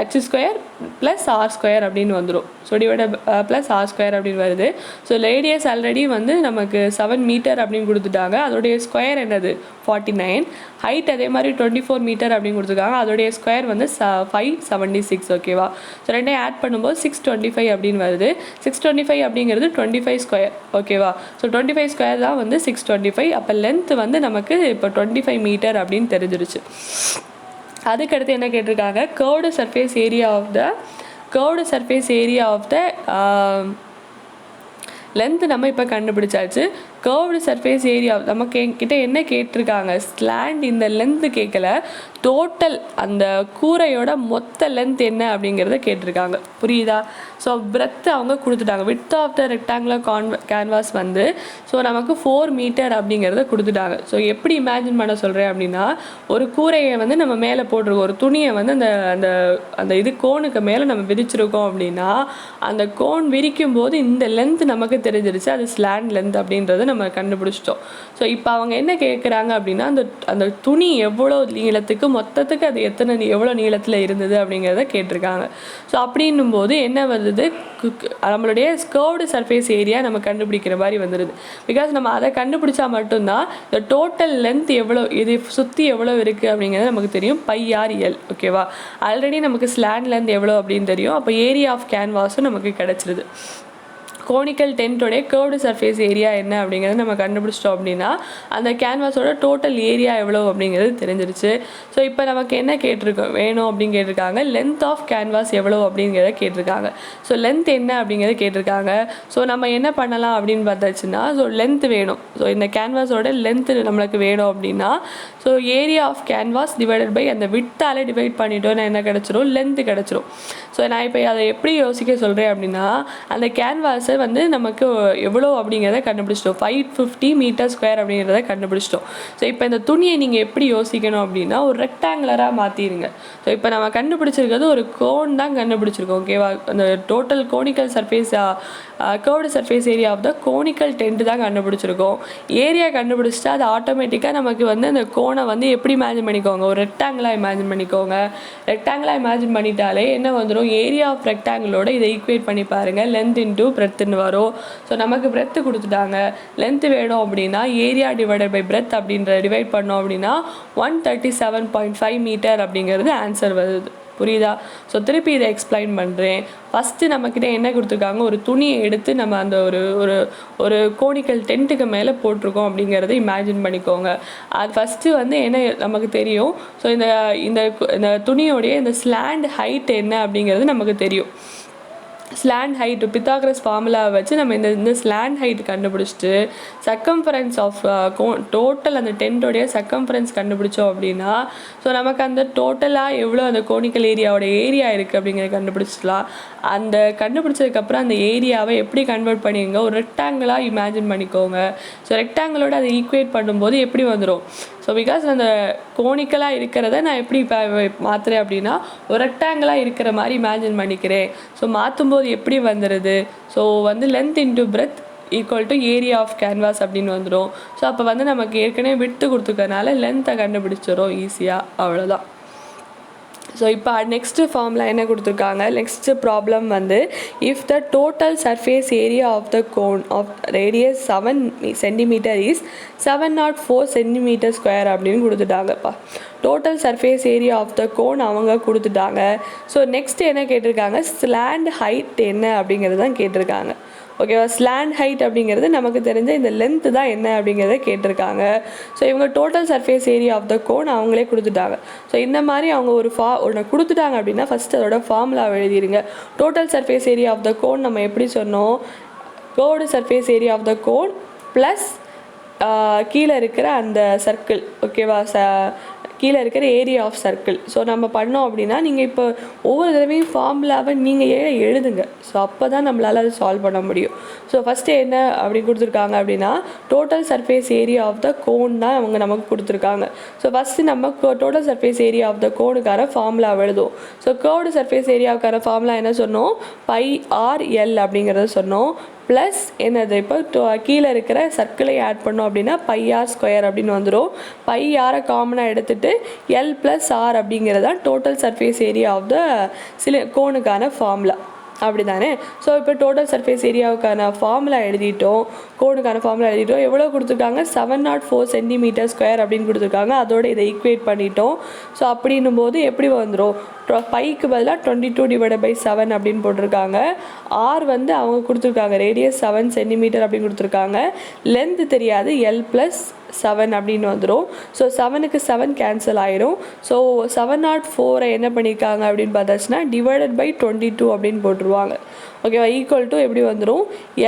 H square plus R square அப்படின்னு வந்துடும். So divide plus R square அப்படின்னு வருது. ஸோ ரேடியஸ் ஆல்ரெடி வந்து நமக்கு 7 மீட்டர் அப்படின்னு கொடுத்துட்டாங்க, அதோடைய ஸ்கொயர் என்னது 49. ஹைட் அதே மாதிரி 24 மீட்டர் அப்படின்னு கொடுத்துருக்காங்க, அதோடைய ஸ்கொயர் வந்து 576. ஓகேவா. ஸோ ரெண்டையும் ஆட் பண்ணும்போது 625 அப்படின்னு வருது. 625 அப்படிங்கிறது 25 ஸ்கொயர். ஓகேவா. ஸோ 25 ஸ்கொயர் தான் வந்து 625. அப்போ லென்த் வந்து நமக்கு இப்போ 25 மீட்டர் அப்படின்னு தெரிஞ்சிருச்சு. அதுக்கடுத்து என்ன கேட்டிருக்காங்க, curved surface area of the length நம்ம இப்போ கண்டுபிடிச்சாச்சு. கர்வ்டு சர்ஃபேஸ் ஏரியா நமக்கு என்கிட்ட என்ன கேட்டிருக்காங்க, ஸ்லாண்ட் இந்த லென்த்து கேட்கல, டோட்டல் அந்த கூரையோட மொத்த லென்த் என்ன அப்படிங்கிறத கேட்டிருக்காங்க. புரியுதா? ஸோ பிரெத் அவங்க கொடுத்துட்டாங்க. Width of the rectangular canvas வந்து ஸோ நமக்கு 4 மீட்டர் அப்படிங்கிறத கொடுத்துட்டாங்க. ஸோ எப்படி இமேஜின் பண்ண சொல்கிறேன் அப்படின்னா, ஒரு கூரையை வந்து நம்ம மேலே போட்டிருக்கோம், ஒரு துணியை வந்து அந்த அந்த அந்த இது கோனுக்கு மேலே நம்ம விரிச்சிருக்கோம் அப்படின்னா, அந்த கோன் விரிக்கும் போது இந்த லென்த் நமக்கு தெரிஞ்சிருச்சு, அது ஸ்லாண்ட் லென்த் அப்படின்றத நம்ம கண்டுபிடிச்சிட்டோம். ஸோ இப்போ அவங்க என்ன கேட்குறாங்க அப்படின்னா, அந்த அந்த துணி எவ்வளோ நீளத்துக்கு மொத்தத்துக்கு அது எவ்வளோ நீளத்தில் இருந்தது அப்படிங்கிறத கேட்டிருக்காங்க. ஸோ அப்படின்னும் போது என்ன வருது, நம்மளுடைய கர்வ்டு சர்ஃபேஸ் ஏரியா நம்ம கண்டுபிடிக்கிற மாதிரி வந்துடுது. பிகாஸ் நம்ம அதை கண்டுபிடிச்சா மட்டும்தான் இந்த டோட்டல் லென்த் எவ்வளோ, இது சுற்றி எவ்வளோ இருக்குது அப்படிங்கிறது நமக்கு தெரியும், πr/l. ஓகேவா? ஆல்ரெடி நமக்கு ஸ்லாண்ட் லென்த் எவ்வளோ அப்படின்னு தெரியும். அப்போ ஏரியா ஆஃப் கேன்வாஸும் நமக்கு கிடச்சிருது. கோனிக்கல் டென்ட்டோடைய கர்வ்டு சர்ஃபேஸ் ஏரியா என்ன அப்படிங்கிறத நம்ம கண்டுபிடிச்சிட்டோம் அப்படின்னா அந்த கேன்வாஸோட டோட்டல் ஏரியா எவ்வளோ அப்படிங்கிறது தெரிஞ்சிருச்சு. ஸோ இப்போ நமக்கு என்ன வேணும் அப்படின்னு கேட்டிருக்காங்க, லென்த் ஆஃப் கேன்வாஸ் எவ்வளோ அப்படிங்கிறத கேட்டிருக்காங்க. ஸோ லென்த் என்ன அப்படிங்கிறத கேட்டிருக்காங்க. ஸோ நம்ம என்ன பண்ணலாம் அப்படின்னு பார்த்தாச்சுன்னா, ஸோ லென்த் வேணும். ஸோ இந்த கேன்வாஸோட லென்த் நம்மளுக்கு வேணும் அப்படின்னா so area of canvas divided by அந்த விட்டால் டிவைட் பண்ணிட்டோன்னா என்ன கிடச்சிரும், லென்த்து கிடச்சிரும். ஸோ நான் இப்போ அதை எப்படி யோசிக்க சொல்கிறேன் அப்படின்னா, அந்த கேன்வாஸை வந்து நமக்கு எவ்வளோ அப்படிங்கிறத கண்டுபிடிச்சிட்டோம், 550 மீட்டர் ஸ்கொயர் அப்படிங்கிறத கண்டுபிடிச்சிட்டோம். ஸோ இப்போ இந்த துணியை நீங்கள் எப்படி யோசிக்கணும் அப்படின்னா, ஒரு ரெக்டாங்குலராக மாற்றிடுங்க. ஸோ இப்போ நம்ம கண்டுபிடிச்சிருக்கிறது ஒரு கோன் தான் கண்டுபிடிச்சிருக்கோம். ஓகேவா? அந்த total conical surface curved surface area of the conical tent தான் கண்டுபிடிச்சிருக்கோம். ஏரியா கண்டுபிடிச்சிட்டா அது ஆட்டோமேட்டிக்காக நமக்கு வந்து அந்த கோனை வந்து எப்படி இமேஜின் பண்ணிக்கோங்க, ஒரு ரெக்டாங்கிளாக இமேஜின் பண்ணிக்கோங்க. ரெக்டாங்கிளாக இமேஜின் பண்ணிட்டாலே என்ன வந்துடும், ஏரியா ஆஃப் ரெக்டாங்கிளோட இதை ஈக்குவேட் பண்ணி பாருங்கள், லென்த் இன்டூ பிரெத்துன்னு வரும். ஸோ நமக்கு பிரெத்து கொடுத்துட்டாங்க, லென்த்து வேணும் அப்படின்னா ஏரியா டிவைடட் பை பிரெத் அப்படின்ற டிவைட் பண்ணோம் அப்படின்னா 137.5 மீட்டர் அப்படிங்கிறது ஆன்சர் வருது. புரியுதா? ஸோ திருப்பி இதை எக்ஸ்பிளைன் பண்ணுறேன். ஃபஸ்ட்டு நம்மக்கிட்ட என்ன கொடுத்துருக்காங்க, ஒரு துணியை எடுத்து நம்ம அந்த ஒரு ஒரு ஒரு கோனிக்கல் டென்ட்டுக்கு மேலே போட்டிருக்கோம் அப்படிங்கிறத இமேஜின் பண்ணிக்கோங்க. அது ஃபஸ்ட்டு வந்து என்ன நமக்கு தெரியும், ஸோ இந்த இந்த துணியோடைய இந்த ஸ்லாண்ட் ஹைட் என்ன அப்படிங்கிறது நமக்கு தெரியும். ஸ்லாண்ட் ஹைட்டு பித்தாகரஸ் ஃபார்முலாவை வச்சு நம்ம இந்த ஸ்லாண்ட் ஹைட் கண்டுபிடிச்சிட்டு சர்க்கம்ஃபரன்ஸ் ஆஃப் டோட்டல் அந்த டென்ட்டோடைய சர்க்கம்ஃபரன்ஸ் கண்டுபிடிச்சோம் அப்படின்னா ஸோ நமக்கு அந்த டோட்டலாக எவ்வளோ அந்த கோனிக்கல் ஏரியாவோட ஏரியா இருக்குது அப்படிங்கிறத கண்டுபிடிச்சிடலாம். அந்த கண்டுபிடிச்சதுக்கப்புறம் அந்த ஏரியாவை எப்படி கன்வெர்ட் பண்ணிங்க, ஒரு ரெக்டாங்கிளாக இமேஜின் பண்ணிக்கோங்க. ஸோ ரெக்டாங்கிளோட அதை ஈக்குவேட் பண்ணும்போது எப்படி வந்துடும், ஸோ பிகாஸ் அந்த கோனிக்கலாக இருக்கிறத நான் எப்படி இப்போ மாற்றுறேன் அப்படின்னா ஒரு ரெக்டாங்கிளாக இருக்கிற மாதிரி இமேஜின் பண்ணிக்கிறேன். ஸோ மாற்றும்போது எப்படி வந்துடுது, ஸோ வந்து length into breadth equal to area of canvas அப்படின்னு வந்துடும். ஸோ அப்போ வந்து நமக்கு ஏற்கனவே விட்டு கொடுத்துக்கறனால லென்த்தை கண்டுபிடிச்சிடும் ஈஸியாக. அவ்வளோதான். ஸோ இப்போ நெக்ஸ்ட்டு ஃபார்முலா என்ன கொடுத்துருக்காங்க, நெக்ஸ்ட்டு ப்ராப்ளம் வந்து if the total surface area of the cone of radius 7 centimetre is 704 centimetre square அப்படின்னு கொடுத்துட்டாங்கப்பா. Total surface area of the cone அவங்க கொடுத்துட்டாங்க. ஸோ நெக்ஸ்ட் என்ன கேட்டிருக்காங்க, ஸ்லாண்ட் ஹைட் என்ன அப்படிங்கிறது தான் கேட்டிருக்காங்க. ஓகேவா? ஸ்லாண்ட் ஹைட் அப்படிங்கிறது நமக்கு தெரிஞ்ச இந்த லென்த்து தான் என்ன அப்படிங்கிறத கேட்டிருக்காங்க. ஸோ இவங்க total surface area of the cone அவங்களே கொடுத்துட்டாங்க. ஸோ இந்த மாதிரி அவங்க ஒன்று கொடுத்துட்டாங்க அப்படின்னா ஃபஸ்ட் அதோட ஃபார்முலா எழுதிடுங்க. Total surface area of the cone நம்ம எப்படி சொன்னோம், curved surface area of the cone plus கீழே இருக்கிற அந்த சர்க்கிள். ஓகேவா? கீழே இருக்கிற ஏரியா ஆஃப் சர்க்கிள். ஸோ நம்ம பண்ணோம் அப்படின்னா நீங்கள் இப்போ ஒவ்வொரு தடவையும் ஃபார்முலாவை நீங்கள் எழுதுங்க. ஸோ அப்போ தான் நம்மளால் அதை சால்வ் பண்ண முடியும். ஸோ ஃபஸ்ட்டு என்ன அப்படி கொடுத்துருக்காங்க அப்படின்னா total surface area of the cone தான் அவங்க நமக்கு கொடுத்துருக்காங்க. ஸோ ஃபஸ்ட்டு நம்ம total surface area of the கோனுக்கான ஃபார்முலா எழுதுவோம். ஸோ கர்வ்டு சர்ஃபேஸ் ஏரியாவுக்கான ஃபார்முலா என்ன சொன்னோம், πr/l அப்படிங்கிறத சொன்னோம். ப்ளஸ் என்னது, இப்போ கீழே இருக்கிற சர்க்கிளை ஆட் பண்ணோம் அப்படின்னா πr² அப்படின்னு வந்துடும். πr காமனாக எடுத்துகிட்டு l+r அப்படிங்கிறது தான் total surface area of the கோனுக்கான ஃபார்முலா. அப்படி தானே? ஸோ இப்போ டோட்டல் சர்ஃபேஸ் ஏரியாவுக்கான ஃபார்முலா எழுதிட்டோம், கோனுக்கான ஃபார்முலா எழுதிட்டோம். எவ்வளோ கொடுத்துருக்காங்க, 704 சென்டிமீட்டர் ஸ்கொயர் அப்படின்னு கொடுத்துருக்காங்க. அதோட இதை ஈக்குவேட் பண்ணிட்டோம். ஸோ அப்படின்னும் போது எப்படி வந்துடும், பைக்கு பதிலாக 22/7 அப்படின்னு போட்டிருக்காங்க. ஆர் வந்து அவங்க கொடுத்துருக்காங்க ரேடியஸ் 7 சென்டிமீட்டர் அப்படின்னு கொடுத்துருக்காங்க. லென்த்து தெரியாது, l+7 அப்படின்னு வந்துடும். ஸோ 7க்கு 7 கேன்சல் ஆயிரும். ஸோ 704 என்ன பண்ணியிருக்காங்க அப்படின்னு பார்த்தாச்சுன்னா டிவைடட் பை 22 அப்படின்னு போட்டுருவாங்க. ஓகேவா? ஈக்குவல் டு எப்படி வந்துடும்,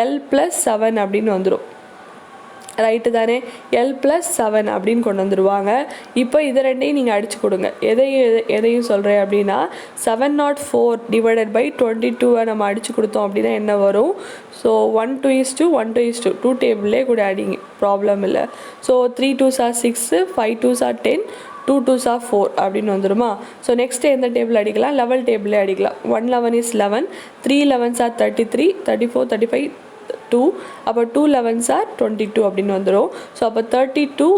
l+7 அப்படின்னு வந்துடும். ரைட்டு தானே, L+7 அப்படின்னு கொண்டு வந்துடுவாங்க. இப்போ இதை ரெண்டையும் நீங்கள் அடித்து கொடுங்க. எதையும் சொல்கிறேன் அப்படின்னா 704 டிவைடட் பை 22 நம்ம அடித்து கொடுத்தோம் அப்படின்னா என்ன வரும்? ஸோ 1:1:2 டேபிள்லே கூட அடிங்க, ப்ராப்ளம் இல்லை. So 3 2s are 6, 5 2s are 10, 2 2s are 4 அப்படின்னு வந்துடுமா? ஸோ நெக்ஸ்ட்டு எந்த டேபிள் அடிக்கலாம்? லெவல் டேபிளே அடிக்கலாம். 1 11 is 11, 3 11s are 33, 34 35 2, அப்போ 2 11s are 22 அப்படின்னு வந்துடும். ஸோ அப்போ 32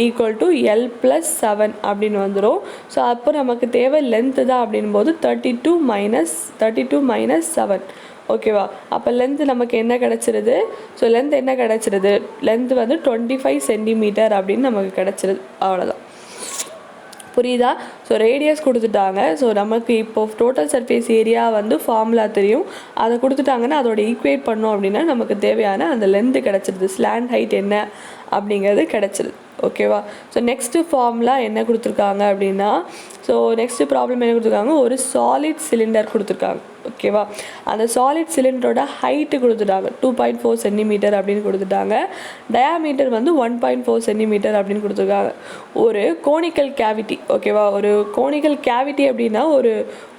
ஈக்குவல் டு L+7 அப்படின்னு வந்துடும். ஸோ அப்போ நமக்கு தேவை லென்த்து தான் அப்படின் போது 32 minus 7. ஓகேவா? அப்போ லென்த்து நமக்கு என்ன கிடச்சிருது? ஸோ லென்த் என்ன கிடச்சிருது? லென்த்து வந்து 25 சென்டிமீட்டர் அப்படின்னு நமக்கு கிடச்சிருது. அவ்வளோதான். புரியுதா? ஸோ ரேடியஸ் கொடுத்துட்டாங்க. ஸோ நமக்கு இப்போ டோட்டல் சர்ஃபேஸ் ஏரியா வந்து ஃபார்முலா தெரியும். அதை கொடுத்துட்டாங்கன்னா அதோட ஈக்குவேட் பண்ணோம் அப்படின்னா நமக்கு தேவையான அந்த லென்த்து கிடச்சிருது. ஸ்லாண்ட் ஹைட் என்ன அப்படிங்கிறது கிடச்சிருது. ஓகேவா? ஸோ நெக்ஸ்ட்டு ஃபார்முலா என்ன கொடுத்துருக்காங்க அப்படின்னா, ஸோ நெக்ஸ்ட்டு ப்ராப்ளம் என்ன கொடுத்துருக்காங்க? ஒரு சாலிட் சிலிண்டர் கொடுத்துருக்காங்க. ஓகேவா? அந்த சாலிட் சிலிண்டரோட ஹைட்டு கொடுத்துட்டாங்க 2.4 சென்டிமீட்டர் அப்படின்னு கொடுத்துட்டாங்க. டயாமீட்டர் வந்து 1.4 சென்டிமீட்டர் அப்படின்னு கொடுத்துருக்காங்க. ஒரு கோனிக்கல் கேவிட்டி. ஓகேவா? ஒரு கோனிக்கல் கேவிட்டி அப்படின்னா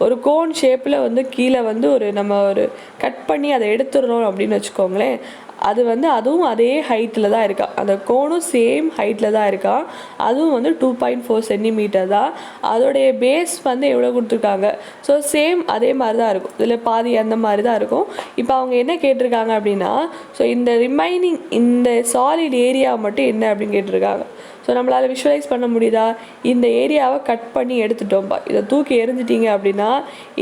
ஒரு கோன் ஷேப்பில் வந்து கீழே வந்து நம்ம கட் பண்ணி அதை எடுத்துடுறோம் அப்படின்னு வச்சுக்கோங்களேன். அது வந்து அதுவும் அதே ஹைட்டில் தான் இருக்கா. அந்த கோனும் சேம் ஹைட்டில் தான் இருக்கா. அதுவும் வந்து 2.4 சென்டிமீட்டர் தான். அதோடைய பேஸ் வந்து எவ்வளோ கொடுத்துருக்காங்க? ஸோ சேம் அதே மாதிரி தான் இருக்கும். இதில் பாதி அந்த மாதிரி தான் இருக்கும். இப்போ அவங்க என்ன கேட்டிருக்காங்க அப்படின்னா, ஸோ இந்த சாலிட் ஏரியா மட்டும் என்ன அப்படின்னு கேட்டிருக்காங்க. ஸோ நம்மளால் விஷுவலைஸ் பண்ண முடியுதா? இந்த ஏரியாவை கட் பண்ணி எடுத்துட்டோம்ப்பா, இதை தூக்கி எறிஞ்சிட்டிங்க அப்படின்னா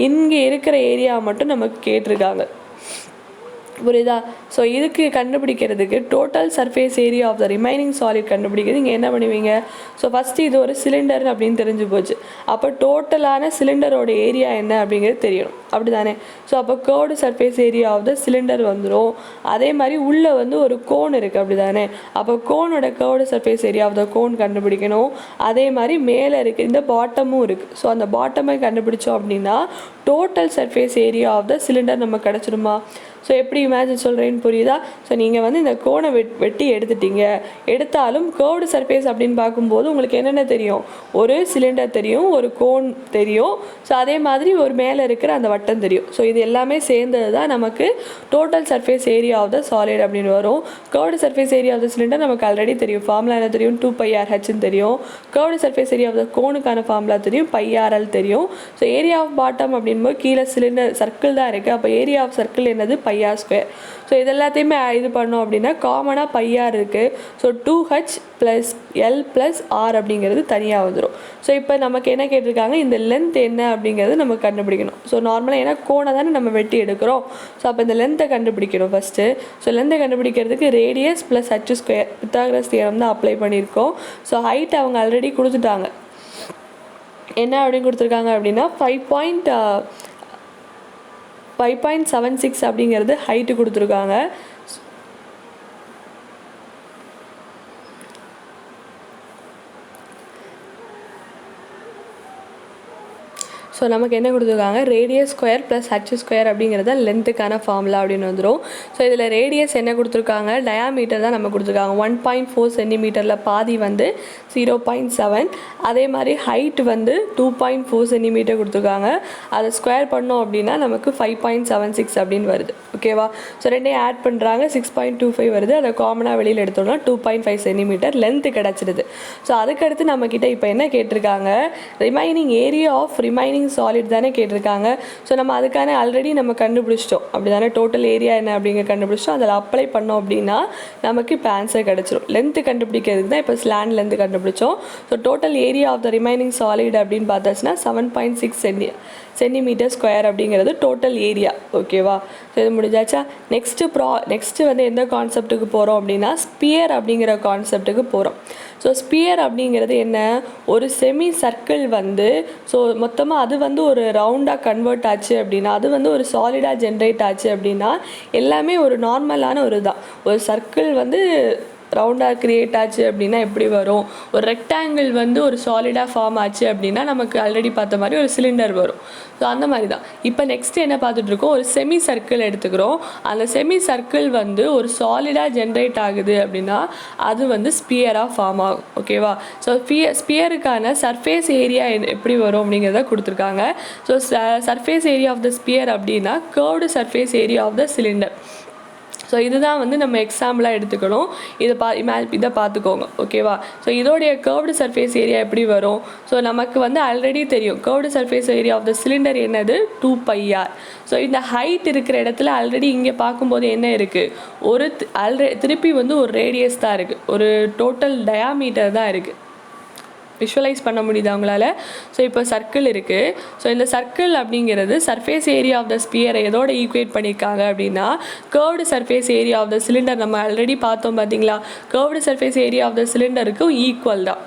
இங்கே இருக்கிற ஏரியா மட்டும் நமக்கு கேட்டிருக்காங்க. புரியுதா? ஸோ இதுக்கு கண்டுபிடிக்கிறதுக்கு total surface area of the remaining solid கண்டுபிடிக்கிறது நீங்கள் என்ன பண்ணுவீங்க? ஸோ ஃபஸ்ட்டு இது ஒரு சிலிண்டர் அப்படின்னு தெரிஞ்சு போச்சு. அப்போ டோட்டலான சிலிண்டரோட ஏரியா என்ன அப்படிங்கிறது தெரியணும். அப்படி தானே? ஸோ அப்போ curved surface area of the cylinder வந்துடும். அதே மாதிரி உள்ளே வந்து ஒரு கோன் இருக்குது. அப்படி தானே? அப்போ கோனோட curved surface area of the cone கண்டுபிடிக்கணும். அதே மாதிரி மேலே இருக்குது, இந்த பாட்டமும் இருக்குது. ஸோ அந்த பாட்டமை கண்டுபிடிச்சோம் அப்படின்னா total surface area of the cylinder நம்ம கிடச்சிடுமா? ஸோ எப்படி இமேஜின் சொல்கிறேன்னு புரியுதா? ஸோ நீங்கள் வந்து இந்த கோனை வெட்டி எடுத்துட்டீங்க. எடுத்தாலும் கர்வ்டு சர்ஃபேஸ் அப்படின்னு பார்க்கும்போது உங்களுக்கு என்னென்ன தெரியும்? ஒரு சிலிண்டர் தெரியும், ஒரு கோன் தெரியும். ஸோ அதே மாதிரி ஒரு மேலே இருக்கிற அந்த வட்டம் தெரியும். ஸோ இது எல்லாமே சேர்ந்தது தான் நமக்கு total surface area of the solid அப்படின்னு வரும். Curved surface area of the cylinder நமக்கு ஆல்ரெடி தெரியும். ஃபார்முலா என்ன தெரியும்? 2πRHன்னு தெரியும். Curved surface area of the கோனுக்கான ஃபார்முலா தெரியும், πRL தெரியும். ஸோ ஏரியா ஆஃப் பாட்டம் அப்படின்போது கீழே சிலிண்டர் சர்க்கிள் தான் இருக்குது. அப்போ ஏரியா ஆஃப் சர்க்கிள் என்னது? πr². ஸோ இது எல்லாத்தையுமே இது பண்ணோம் அப்படின்னா காமனாக πr இருக்குது. ஸோ 2h + L + R அப்படிங்கிறது தனியாக வந்துடும். ஸோ இப்போ நமக்கு என்ன கேட்டிருக்காங்க? இந்த லென்த் என்ன அப்படிங்கிறது நம்ம கண்டுபிடிக்கணும். ஸோ நார்மலாக ஏன்னா கோனை தானே நம்ம வெட்டி எடுக்கிறோம். ஸோ அப்போ இந்த லென்த்தை கண்டுபிடிக்கணும் ஃபஸ்ட்டு. ஸோ லென்த்தை கண்டுபிடிக்கிறதுக்கு ரேடியஸ் + h² பித்தாகரஸ் தியரம் தான் அப்ளை பண்ணியிருக்கோம். ஸோ ஹைட் அவங்க ஆல்ரெடி கொடுத்துட்டாங்க. என்ன அப்படின்னு கொடுத்துருக்காங்க அப்படின்னா 5.76 அப்படிங்கிறது ஹைட்டு கொடுத்துருக்காங்க. ஸோ நமக்கு என்ன கொடுத்துருக்காங்க? ரேடியஸ் ஸ்கொயர் + h² அப்படிங்கிறத லென்த்துக்கான ஃபார்முலா அப்படின்னு வந்துடும். ஸோ இதில் ரேடியஸ் என்ன கொடுத்துருக்காங்க? டயாமீட்டர் தான் நம்ம கொடுத்துருக்காங்க. 1.4 சென்டிமீட்டரில் பாதி வந்து 0.7. அதே மாதிரி ஹைட் வந்து 2.4 சென்டிமீட்டர் கொடுத்துருக்காங்க. அதை ஸ்கொயர் பண்ணோம் அப்படின்னா நமக்கு 5.76 அப்படின்னு வருது. ஓகேவா? ஸோ ரெண்டையும் ஆட் பண்ணுறாங்க, 6.25 வருது. அதை காமனாக வெளியில் எடுத்தோம்னா 2.5 சென்டிமீட்டர் லென்த்து கிடச்சிடுது. ஸோ அதுக்கடுத்து நம்மக்கிட்ட இப்போ என்ன கேட்டிருக்காங்க? Remaining area of remaining solid தானே கேட்டிருக்காங்க. ஸோ நம்ம அதுக்கான ஆல்ரெடி நம்ம கண்டுபிடிச்சிட்டோம். அப்படி தானே? டோட்டல் ஏரியா என்ன அப்படிங்கிற கண்டுபிடிச்சிட்டோம். அதில் அப்ளை பண்ணோம் அப்படின்னா நமக்கு இப்போ ஆன்சர் கிடச்சிரும். லென்த்து கண்டுபிடிக்கிறதுக்கு தான் இப்போ ஸ்லாண்ட் லென்த்து கண்டுபிடிச்சோம். So total area of the remaining solid அப்படின்னு பார்த்தாச்சுன்னா 7.6 சென்டிமீட்டர் ஸ்கொயர் அப்படிங்கிறது டோட்டல் ஏரியா. ஓகேவா? ஸோ இது முடிஞ்சாச்சா? நெக்ஸ்ட்டு வந்து எந்த கான்செப்ட்டுக்கு போகிறோம் அப்படின்னா ஸ்பியர் அப்படிங்கிற கான்செப்ட்டுக்கு போகிறோம். ஸோ ஸ்பியர் அப்படிங்கிறது என்ன? ஒரு செமி சர்க்கிள் வந்து ஸோ மொத்தமாக அது வந்து ஒரு ரவுண்டாக கன்வெர்ட் ஆச்சு அப்படின்னா, அது வந்து ஒரு சாலிடாக ஜென்ரேட் ஆச்சு அப்படின்னா எல்லாமே ஒரு நார்மலான ஒரு தான். ஒரு சர்க்கிள் வந்து ரவுண்டாக க்ரியேட் ஆச்சு அப்படின்னா எப்படி வரும், ஒரு ரெக்டாங்கிள் வந்து ஒரு சாலிடாக ஃபார்ம் ஆச்சு அப்படின்னா நமக்கு ஆல்ரெடி பார்த்த மாதிரி ஒரு சிலிண்டர் வரும். ஸோ அந்த மாதிரி தான். இப்போ நெக்ஸ்ட்டு என்ன பார்த்துட்ருக்கோம், ஒரு செமி சர்க்கிள் எடுத்துக்கிறோம். அந்த செமி சர்க்கிள் வந்து ஒரு சாலிடாக ஜென்ரேட் ஆகுது அப்படின்னா அது வந்து ஸ்பியராக ஃபார்ம் ஆகும். ஓகேவா? ஸோ ஸ்பியருக்கான சர்ஃபேஸ் ஏரியா எப்படி வரும் அப்படிங்கிறத கொடுத்துருக்காங்க. So surface area of the sphere அப்படின்னா curved surface area of the cylinder. So இதுதான் வந்து நம்ம எக்ஸாம்பிளாக எடுத்துக்கணும். இதை பார்த்துக்கோங்க. ஓகேவா? ஸோ இதோடைய கர்வ்டு சர்ஃபேஸ் ஏரியா எப்படி வரும்? ஸோ நமக்கு வந்து ஆல்ரெடி தெரியும் curved surface area of the cylinder என்னது, 2πr. ஸோ இந்த ஹைட் இருக்கிற இடத்துல ஆல்ரெடி இங்கே பார்க்கும்போது என்ன இருக்குது, திருப்பி வந்து ஒரு ரேடியஸ் தான் இருக்குது, ஒரு டோட்டல் டயாமீட்டர் தான் இருக்குது. விஷுவலைஸ் பண்ண முடியுது அவங்களால. ஸோ இப்போ சர்க்கிள் இருக்குது. ஸோ இந்த சர்க்கிள் அப்படிங்கிறது சர்ஃபேஸ் ஏரியா ஆஃப் த ஸ்பியரை எதோட ஈக்குவேட் பண்ணியிருக்காங்க அப்படின்னா curved surface area of the cylinder. நம்ம ஆல்ரெடி பார்த்தோம் பார்த்தீங்களா, curved surface area of the சிலிண்டருக்கும் ஈக்குவல் தான்.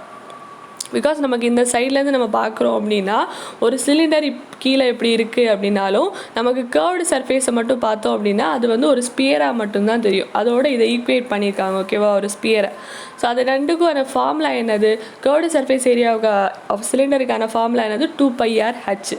பிகாஸ் நமக்கு இந்த சைட்லேருந்து நம்ம பார்க்குறோம் அப்படின்னா ஒரு சிலிண்டர் கீழே எப்படி இருக்குது அப்படின்னாலும் நமக்கு கர்வ்டு சர்ஃபேஸை மட்டும் பார்த்தோம் அப்படின்னா அது வந்து ஒரு ஸ்பியராக மட்டும்தான் தெரியும். அதோட இதை ஈக்குவேட் பண்ணியிருக்காங்க. ஓகேவா? ஒரு ஸ்பியரை. ஸோ அது ரெண்டுக்கான ஃபார்முலா என்னது, கர்வ்டு சர்ஃபேஸ் ஏரியாவுக்கு ஆஃப் சிலிண்டருக்கான ஃபார்முலா என்னது, 2πr/h.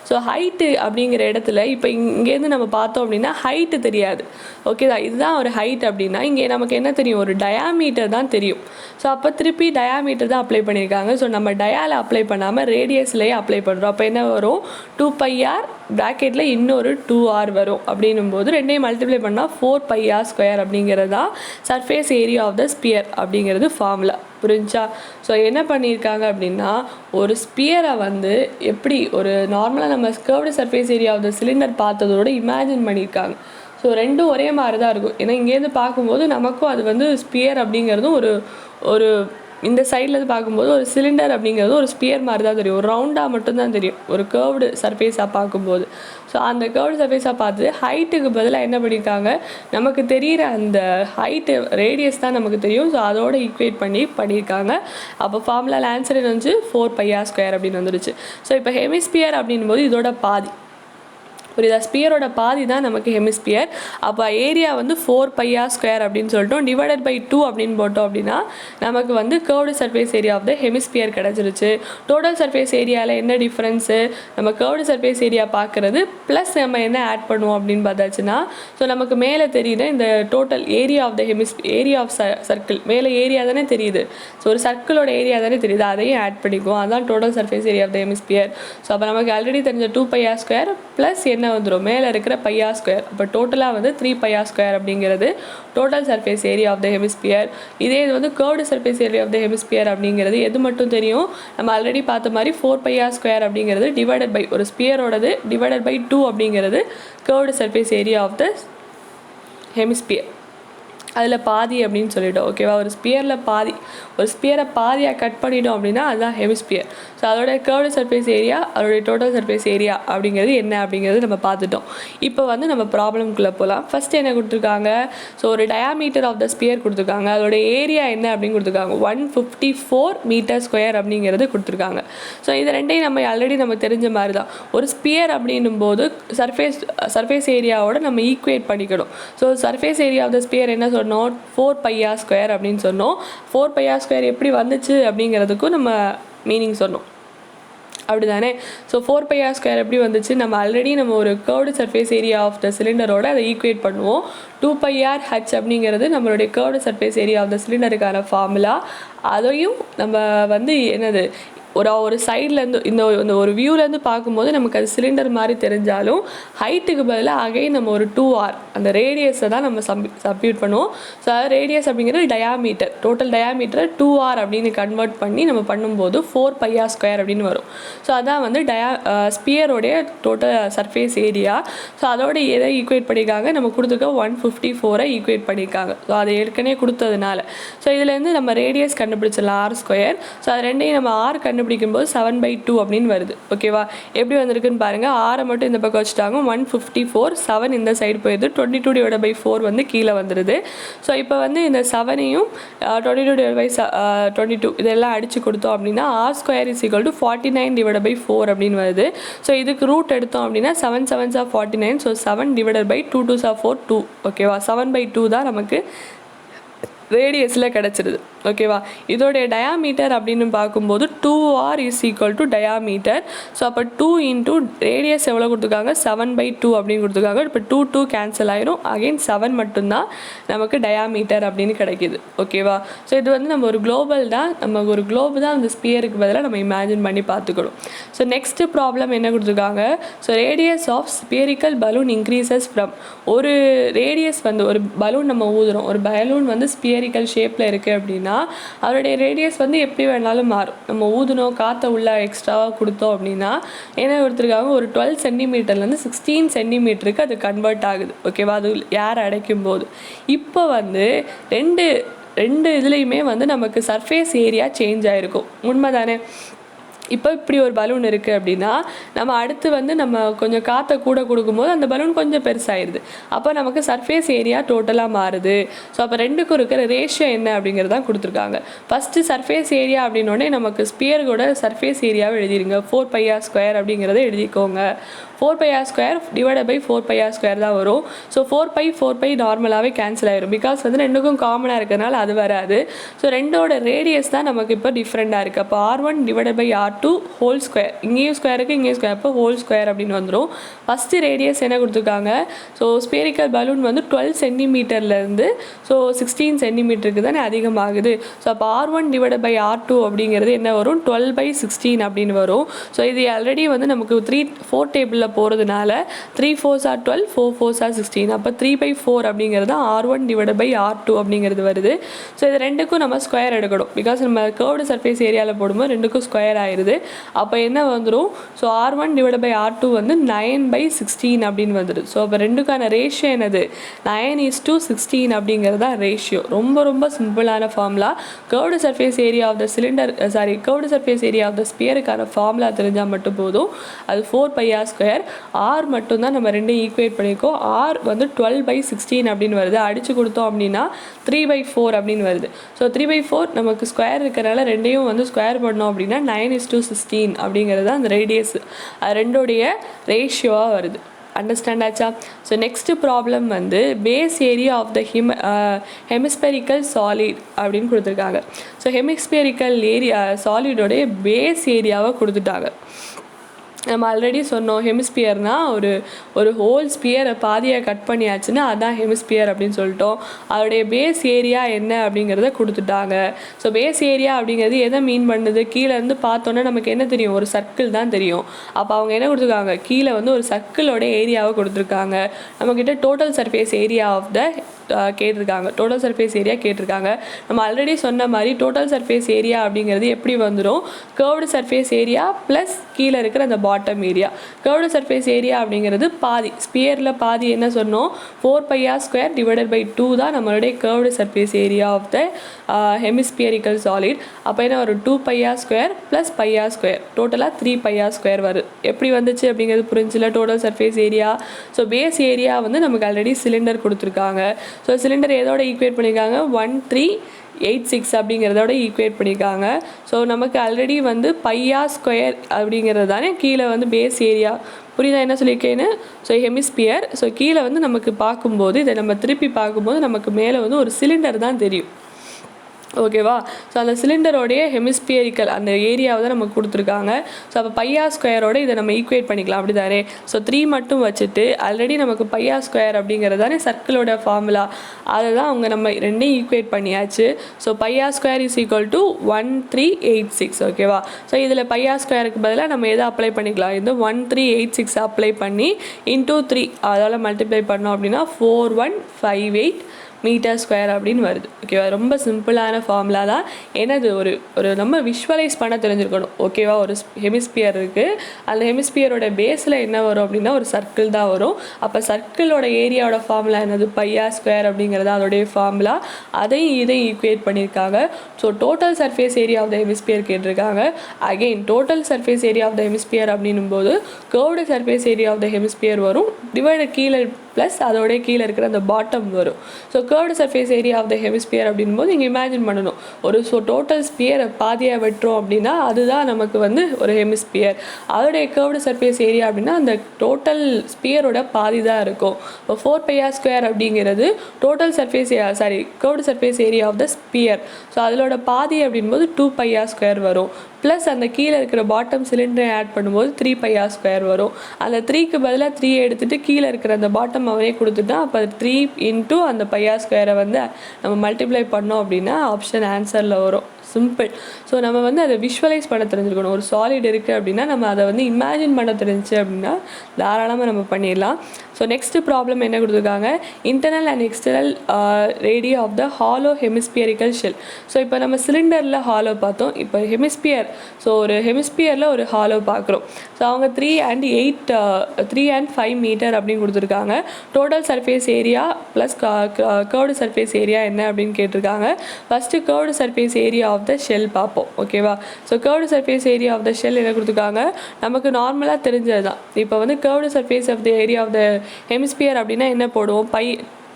ஸோ ஹைட்டு அப்படிங்கிற இடத்துல இப்போ இங்கேருந்து நம்ம பார்த்தோம் அப்படின்னா ஹைட்டு தெரியாது. ஓகேதா? இதுதான் ஒரு ஹைட் அப்படின்னா இங்கே நமக்கு என்ன தெரியும், ஒரு டயாமீட்டர் தான் தெரியும். ஸோ அப்போ திருப்பி டயாமீட்டர் தான் அப்ளை பண்ணியிருக்காங்க. ஸோ நம்ம டயாவில் அப்ளை பண்ணாமல் ரேடியஸ்லேயே அப்ளை பண்ணுறோம். அப்போ என்ன வரும், 2πr ப்ராக்கெட்டில் இன்னொரு 2r வரும். அப்படின்னும் போது ரெண்டையும் மல்டிப்ளை பண்ணால் 4πr² அப்படிங்கிறது தான் surface area of the sphere அப்படிங்கிறது ஃபார்முலா. புரிஞ்சா? ஸோ என்ன பண்ணியிருக்காங்க அப்படின்னா ஒரு ஸ்பியரை வந்து எப்படி ஒரு நார்மலாக நம்ம curved surface area of the cylinder பார்த்ததோடு இமேஜின் பண்ணியிருக்காங்க. ஸோ ரெண்டும் ஒரே மாதிரி தான் இருக்கும். ஏன்னா இங்கேருந்து பார்க்கும்போது நமக்கும் அது வந்து ஸ்பியர் அப்படிங்கிறதும் ஒரு இந்த சைட்லேருந்து பார்க்கும்போது ஒரு சிலிண்டர் அப்படிங்கிறது ஒரு ஸ்பியர் மாதிரி தான் தெரியும். ஒரு ரவுண்டாக மட்டும்தான் தெரியும் ஒரு கர்வ்டு சர்ஃபேஸாக பார்க்கும்போது. ஸோ அந்த கர்வ்டு சர்ஃபேஸாக பார்த்து ஹைட்டுக்கு பதிலாக என்ன பண்ணியிருக்காங்க, நமக்கு தெரிகிற அந்த ஹைட்டு ரேடியஸ் தான் நமக்கு தெரியும். ஸோ அதோட ஈக்குவேட் பண்ணியிருக்காங்க. அப்போ ஃபார்முலாவில் ஆன்சர் என்ன வந்துச்சு, 4πr² அப்படின்னு வந்துடுச்சு. ஸோ இப்போ ஹெமிஸ்பியர் அப்படின்னும் போது இதோட பாதி புரியுதா, ஸ்பியரோட பாதி தான் நமக்கு ஹெமிஸ்பியர். அப்போ ஏரியா வந்து 4πr² அப்படின்னு சொல்லிட்டோம். டிவைடட் பை 2 அப்படின்னு போட்டோம் அப்படின்னா நமக்கு வந்து curved surface area of the hemisphere கிடச்சிருச்சு. டோட்டல் சர்ஃபேஸ் ஏரியாவில் என்ன டிஃப்ரென்ஸு, நம்ம கர்வ்டு சர்ஃபேஸ் ஏரியா பார்க்குறது ப்ளஸ் நம்ம என்ன ஆட் பண்ணுவோம் அப்படின்னு பார்த்தாச்சுன்னா ஸோ நமக்கு மேலே தெரியுது இந்த total area of the area of circle, மேலே ஏரியா தானே தெரியுது. ஸோ ஒரு சர்க்கிளோட ஏரியா தானே தெரியுது, அதையும் ஆட் பண்ணிக்குவோம். அதுதான் total surface area of the hemisphere. So அப்போ நமக்கு ஆல்ரெடி தெரிஞ்ச 2πr² ப்ளஸ் என்ன வந்துடும், மேலே இருக்கிற πr². அப்போ டோட்டலாக வந்து 3πr² அப்படிங்கிறது total surface area of the hemisphere. இதே இது வந்து curved surface area of the hemisphere அப்படிங்கிறது எது மட்டும் தெரியும், நம்ம ஆல்ரெடி பார்த்த மாதிரி 4πr² அப்படிங்கிறது டிவைடட் பை ஒரு ஸ்பியரோடது டிவைடட் பை 2 அப்படிங்கிறது curved surface area of the hemisphere. அதில் பாதி அப்படின்னு சொல்லிட்டோம். ஓகேவா? ஒரு ஸ்பியரை பாதியாக கட் பண்ணிட்டோம் அப்படின்னா அதுதான் ஹெமிஸ்பியர். ஸோ அதோட கர்வ்டு சர்ஃபேஸ் ஏரியா அதோடைய டோட்டல் சர்ஃபேஸ் ஏரியா அப்படிங்கிறது என்ன அப்படிங்கிறது நம்ம பார்த்துட்டோம். இப்போ வந்து நம்ம ப்ராப்ளம்குள்ளே போகலாம். ஃபஸ்ட்டு என்ன கொடுத்துருக்காங்க, ஸோ ஒரு டயாமீட்டர் ஆஃப் த ஸ்பியர் கொடுத்துருக்காங்க. அதோட ஏரியா என்ன அப்படின்னு கொடுத்துருக்காங்க, 154 m² அப்படிங்கிறது கொடுத்துருக்காங்க. ஸோ இது ரெண்டையும் நம்ம தெரிஞ்ச மாதிரி தான். ஒரு ஸ்பியர் அப்படின்னும் போது சர்ஃபேஸ் ஏரியாவோட நம்ம ஈக்குவேட் பண்ணிக்கணும். So surface area of the sphere என்ன சொன்னோம், 4πr² அப்படின்னு சொன்னோம். 4πr² எப்படி வந்துச்சு அப்படிங்கிறதுக்கும் நம்ம மீனிங் சொன்னோம். அப்படி தானே? ஸோ 4πr² எப்படி வந்துச்சு, நம்ம ஆல்ரெடி ஒரு curved surface area of the சிலிண்டரோட அதை ஈக்குவேட் பண்ணுவோம். 2πr/h அப்படிங்கிறது நம்மளுடைய curved surface area of the சிலிண்டருக்கான ஃபார்முலா. அதையும் நம்ம வந்து என்னது ஒரு சைட்லேருந்து இந்த ஒரு வியூலேருந்து பார்க்கும்போது நமக்கு அது சிலிண்டர் மாதிரி தெரிஞ்சாலும் ஹைட்டுக்கு பதிலாக அகைன் நம்ம ஒரு 2r அந்த ரேடியஸை தான் நம்ம சப்ஸ்டிட்யூட் பண்ணுவோம். ஸோ அது ரேடியஸ் அப்படிங்கிறது டயாமீட்டர், டோட்டல் டயாமீட்டரை 2r அப்படின்னு கன்வெர்ட் பண்ணி நம்ம பண்ணும்போது 4πr² அப்படின்னு வரும். ஸோ அதான் வந்து ஸ்பியரோடைய டோட்டல் சர்ஃபேஸ் ஏரியா. ஸோ அதோட எதை ஈக்குவேட் பண்ணியிருக்காங்க, நம்ம கொடுத்துருக்க 154 ஈக்குவேட் பண்ணியிருக்காங்க. ஸோ அதை ஏற்கனவே கொடுத்ததுனால ஸோ இதுலேருந்து நம்ம ரேடியஸ் கண்டுபிடிச்சிடலாம், r². ஸோ அது ரெண்டையும் நம்ம r கண்டுபிடிக்கும்போது 7/2 அப்படின்னு வருது. ஓகேவா? எப்படி வந்திருக்குன்னு பாருங்கள். 6 மட்டும் இந்த பக்கம் வச்சுட்டாங்க, 154, 7 இந்த சைடு போயிடுது, 22/4 வந்து கீழே வந்துடுது. ஸோ இப்போ வந்து இந்த 7ஐயும் 22/22 இதெல்லாம் அடித்து கொடுத்தோம் அப்படின்னா r² = 49/4 அப்படின்னு வருது. ஸோ இதுக்கு ரூட் எடுத்தோம் அப்படின்னா 7 7s are 49. So 7 / 2 2s are 4 2. ஓகேவா? 7/2 தான் நமக்கு ரேடியஸில் கிடச்சிருது. ஓகேவா? இதோடைய டயாமீட்டர் அப்படின்னு பார்க்கும்போது 2r = டயாமீட்டர். ஸோ அப்போ 2 இன்ட்டு ரேடியஸ் எவ்வளோ கொடுத்துருக்காங்க, 7/2 அப்படின்னு கொடுத்துருக்காங்க. இப்போ 2 கேன்சல் ஆயிரும். அகெயின் 7 மட்டும்தான் நமக்கு டயாமீட்டர் அப்படின்னு கிடைக்கிது. ஓகேவா? ஸோ இது வந்து நம்ம ஒரு குளோபல் தான், நம்ம ஒரு குளோபு தான் அந்த ஸ்பியருக்கு பதிலாக நம்ம இமேஜின் பண்ணி பார்த்துக்கணும். ஸோ நெக்ஸ்ட் ப்ராப்ளம் என்ன கொடுத்துருக்காங்க, so radius of spherical balloon increases from, ஒரு ரேடியஸ் வந்து ஒரு பலூன் நம்ம ஊதுறோம், ஒரு பலூன் வந்து ஸ்பியரிக்கல் ஷேப்பில் இருக்குது அப்படின்னா அவருடைய ரேடியஸ் வந்து எப்படி வேணாலும் மாறும். நம்ம ஊதுனோம், காற்றை உள்ள எக்ஸ்ட்ராவாக கொடுத்தோம் அப்படின்னா என்ன கொடுத்துருக்காங்க, ஒரு 12 சென்டிமீட்டர்லேருந்து 16 சென்டிமீட்டருக்கு அது கன்வெர்ட் ஆகுது. ஓகேவா? அது ஏர் அடைக்கும் போது இப்போ வந்து ரெண்டு இதுலேயுமே வந்து நமக்கு சர்ஃபேஸ் ஏரியா சேஞ்ச் ஆகிருக்கும். உண்மை தானே? இப்போ இப்படி ஒரு பலூன் இருக்குது அப்படின்னா நம்ம அடுத்து வந்து நம்ம கொஞ்சம் காற்றை கூட கொடுக்கும்போது அந்த பலூன் கொஞ்சம் பெருசாகிடுது. அப்போ நமக்கு சர்ஃபேஸ் ஏரியா டோட்டலாக மாறுது. ஸோ அப்போ ரெண்டுக்கும் இருக்கிற ரேஷியோ என்ன அப்படிங்கிறது தான் கொடுத்துருக்காங்க. ஃபஸ்ட்டு சர்ஃபேஸ் ஏரியா அப்படின்னோடனே நமக்கு ஸ்பியரோட சர்ஃபேஸ் ஏரியாவை எழுதிருங்க. 4πr² அப்படிங்கிறத எழுதிக்கோங்க. 4πr² டிவைடட் பை 4πr² தான் வரும். ஸோ 4π நார்மலாகவே கேன்சல் ஆயிரும். பிகாஸ் வந்து ரெண்டுக்கும் காமனாக இருக்கிறதுனால அது வராது. ஸோ ரெண்டோட ரேடியஸ் தான் நமக்கு இப்போ டிஃப்ரெண்ட்டாக இருக்குது. அப்போ r1 divided by r2 whole square, இங்கேயும் ஸ்கொயருக்கு இங்கேயும் ஸ்கொயர், அப்போ ஹோல் ஸ்கொயர் அப்படின்னு வந்துடும். ஃபஸ்ட்டு ரேடியஸ் என்ன கொடுத்துருக்காங்க, ஸோ ஸ்பெரிக்கல் பலூன் வந்து 12 சென்டிமீட்டர்லேருந்து ஸோ 16 சென்டிமீட்டருக்கு தானே அதிகமாகுது. ஸோ அப்போ r1 டிவைடட் பை r2 அப்படிங்கிறது என்ன வரும், 12/16 அப்படின்னு வரும். ஸோ இது ஆல்ரெடி வந்து நமக்கு 4 டேபிளில் போகிறதுனால 3 4s are 12, 4 4s are 16. அப்போ 3/4 அப்படிங்கிறது r1 டிவைடட் பை r2 அப்படிங்கிறது வருது. ஸோ இது ரெண்டுக்கும் நம்ம ஸ்கொயர் எடுக்கணும். பிகாஸ் நம்ம கர்வ்டு சர்ஃபேஸ் ஏரியாவில் போடும்போது ரெண்டுக்கும் ஸ்கொயர் ஆயிடுது. அப்போ என்ன வந்துடும், so r1 divided by r2 வந்து 9/16 அப்படின்னு வந்துடுது. ஸோ அப்போ ரெண்டுக்கான ரேஷியோ என்னது, 9:16 அப்படிங்கிறது தான் ரேஷியோ. ரொம்ப ரொம்ப சிம்பிளான formula. Curved surface area of the cylinder curved surface area of the ஸ்பியருக்கான ஃபார்முலா தெரிஞ்சால் மட்டும் போதும். அது 4πr². r மட்டும்தான் நம்ம ரெண்டையும் ஈக்குவேட் பண்ணியிருக்கோம். r வந்து 12/16 அப்படின்னு வருது. அடித்து கொடுத்தோம் அப்படின்னா 3/4 அப்படின்னு வருது. ஸோ 3/4 நமக்கு ஸ்கொயர் இருக்கிறனால ரெண்டையும் வந்து ஸ்கொயர் பண்ணோம் அப்படின்னா 9:16 அப்படிங்கிறது தான் அந்த ரேடியஸ், அது ரெண்டோடைய ரேஷியோவாக வருது. அண்டர்ஸ்டாண்ட் ஆச்சா? ஸோ நெக்ஸ்ட் ப்ராப்ளம் வந்து base area of the hemispherical solid அப்படின்னு கொடுத்துருக்காங்க. ஸோ ஹெமிஸ்பெரிக்கல் ஏரியா சாலிடோடைய பேஸ் ஏரியாவை கொடுத்துட்டாங்க. நம்ம ஆல்ரெடி சொன்னோம், ஹெமிஸ்பியர்னால் ஒரு ஹோல் ஸ்பியரை பாதியாக கட் பண்ணியாச்சுன்னா அதான் ஹெமிஸ்பியர் அப்படின்னு சொல்லிட்டோம். அதோடைய பேஸ் ஏரியா என்ன அப்படிங்கிறத கொடுத்துட்டாங்க. ஸோ பேஸ் ஏரியா அப்படிங்கிறது எதை மீன் பண்ணுது, கீழேருந்து பார்த்தோன்னா நமக்கு என்ன தெரியும், ஒரு சர்க்கிள் தான் தெரியும். அப்போ அவங்க என்ன கொடுத்துருக்காங்க, கீழே வந்து ஒரு சர்க்கிளோட ஏரியாவை கொடுத்துருக்காங்க. நம்மக்கிட்ட total surface area of the கேட்டிருக்காங்க, டோட்டல் சர்ஃபேஸ் ஏரியா கேட்டிருக்காங்க. நம்ம ஆல்ரெடி சொன்ன மாதிரி டோட்டல் சர்ஃபேஸ் ஏரியா அப்படிங்கிறது எப்படி வந்துடும், கர்வ்டு சர்ஃபேஸ் ஏரியா ப்ளஸ் கீழே இருக்கிற அந்த bottom area. Curved surface area அப்படிங்கிறது பாதி, ஸ்பியரில் பாதி என்ன சொன்னோம், 4πr² டிவைடட் பை 2 தான் நம்மளுடைய curved surface area of the hemispherical solid. அப்போ என்ன வரும், 2πr² ப்ளஸ் πr², டோட்டலாக 3πr² வருது. எப்படி வந்துச்சு அப்படிங்கிறது புரிஞ்சில total surface area. So base area வந்து நமக்கு ஆல்ரெடி சிலிண்டர் கொடுத்துருக்காங்க. ஸோ சிலிண்டர் எதோட ஈக்குவேட் பண்ணியிருக்காங்க, 1386 அப்படிங்கிறதோட ஈக்குவேட் பண்ணியிருக்காங்க. ஸோ நமக்கு ஆல்ரெடி வந்து πr² அப்படிங்கிறது தானே கீழே வந்து பேஸ் ஏரியா. புரியுதா என்ன சொல்லியிருக்கேன்னு? So hemisphere. ஸோ கீழே வந்து நமக்கு பார்க்கும்போது இதை நம்ம திருப்பி பார்க்கும்போது நமக்கு மேலே வந்து ஒரு சிலிண்டர் தான் தெரியும். ஓகேவா? ஸோ அந்த சிலிண்டரோடைய ஹெமிஸ்பியரிக்கல் அந்த ஏரியாவை தான் நமக்கு கொடுத்துருக்காங்க. ஸோ அப்போ πr² இதை நம்ம ஈக்குவேட் பண்ணிக்கலாம், அப்படி தானே? ஸோ 3 மட்டும் வச்சுட்டு ஆல்ரெடி நமக்கு πr² அப்படிங்கிறது தானே சர்க்கிளோட ஃபார்முலா, அதை தான் அவங்க நம்ம ரெண்டையும் ஈக்குவேட் பண்ணியாச்சு. So πr² = 1386. ஓகேவா? ஸோ இதில் πr²க்கு பதிலாக நம்ம எதை அப்ளை பண்ணிக்கலாம், இந்த 1386 அப்ளை பண்ணி இன்டூ 3 அதால் மல்டிப்ளை பண்ணோம் அப்படின்னா 4158 m² அப்படின்னு வருது. ஓகேவா? ரொம்ப சிம்பிளான ஃபார்முலா தான். எனது ஒரு நம்ம விஷுவலைஸ் பண்ண தெரிஞ்சிருக்கணும். ஓகேவா? ஒரு ஹெமிஸ்பியர் இருக்குது, அந்த ஹெமிஸ்பியரோட பேஸில் என்ன வரும் அப்படின்னா ஒரு சர்க்கிள் தான் வரும். அப்போ சர்க்கிளோட ஏரியாவோட ஃபார்முலா என்னது, πr² அப்படிங்கிறது அதோடைய ஃபார்முலா. அதையும் இதையும் ஈக்குவேட் பண்ணியிருக்காங்க. So total surface area of the hemisphere கேட்டிருக்காங்க. Again total surface area of the hemisphere அப்படின்னும் போது curved surface area of the hemisphere வரும், டிவைடட் கீழே ப்ளஸ் அதோடைய கீழே இருக்கிற அந்த பாட்டம் வரும். So curved surface area of the hemisphere அப்படின்போது நீங்கள் இமேஜின் பண்ணணும், ஒரு டோட்டல் ஸ்பியரை பாதியாக வெட்டுறோம் அப்படின்னா அதுதான் நமக்கு வந்து ஒரு ஹெமிஸ்பியர். அதோடைய கர்வ்டு சர்ஃபேஸ் ஏரியா அப்படின்னா அந்த டோட்டல் ஸ்பியரோட பாதி தான் இருக்கும். இப்போ 4πr² அப்படிங்கிறது total surface curved surface area of the sphere. So அதோட பாதி அப்படின்போது 2πr² வரும். ப்ளஸ் அந்த கீழே இருக்கிற பாட்டம் சிலிண்டரை ஆட் பண்ணும்போது 3πr² வரும். அந்த 3க்கு பதிலாக 3 எடுத்துகிட்டு கீழே இருக்கிற அந்த பாட்டம் அவனே கொடுத்துட்டா அப்போ 3 இன்ட்டு அந்த πr² வந்து நம்ம மல்டிப்ளை பண்ணோம் அப்படின்னா ஆப்ஷன் ஆன்சரில் வரும். சிம்பிள். ஸோ நம்ம வந்து அதை விஷுவலைஸ் பண்ண தெரிஞ்சுக்கணும். ஒரு சாலிட் இருக்குது அப்படின்னா நம்ம அதை வந்து இமேஜின் பண்ண தெரிஞ்சு அப்படின்னா தாராளமாக நம்ம பண்ணிடலாம். ஸோ நெக்ஸ்ட் ப்ராப்ளம் என்ன கொடுத்துருக்காங்க, internal and external radii of the hollow hemispherical shell. So இப்போ நம்ம சிலிண்டரில் ஹாலோ பார்த்தோம், இப்போ ஹெமிஸ்பியர். ஸோ ஒரு ஹெமிஸ்பியரில் ஒரு ஹாலோ பார்க்குறோம். ஸோ அவங்க 3 and 5 மீட்டர் அப்படின்னு கொடுத்துருக்காங்க. Total surface area plus curved surface area என்ன அப்படின்னு கேட்டிருக்காங்க. First curved surface area of the shell பார்ப்போம். ஓகேவா? So curved surface area of the shell என்ன கொடுத்துருக்காங்க, நமக்கு நார்மலாக தெரிஞ்சது தான். இப்போ வந்து curved surface of the area of the hemisphere அப்படின்னா என்ன போடுவோம்,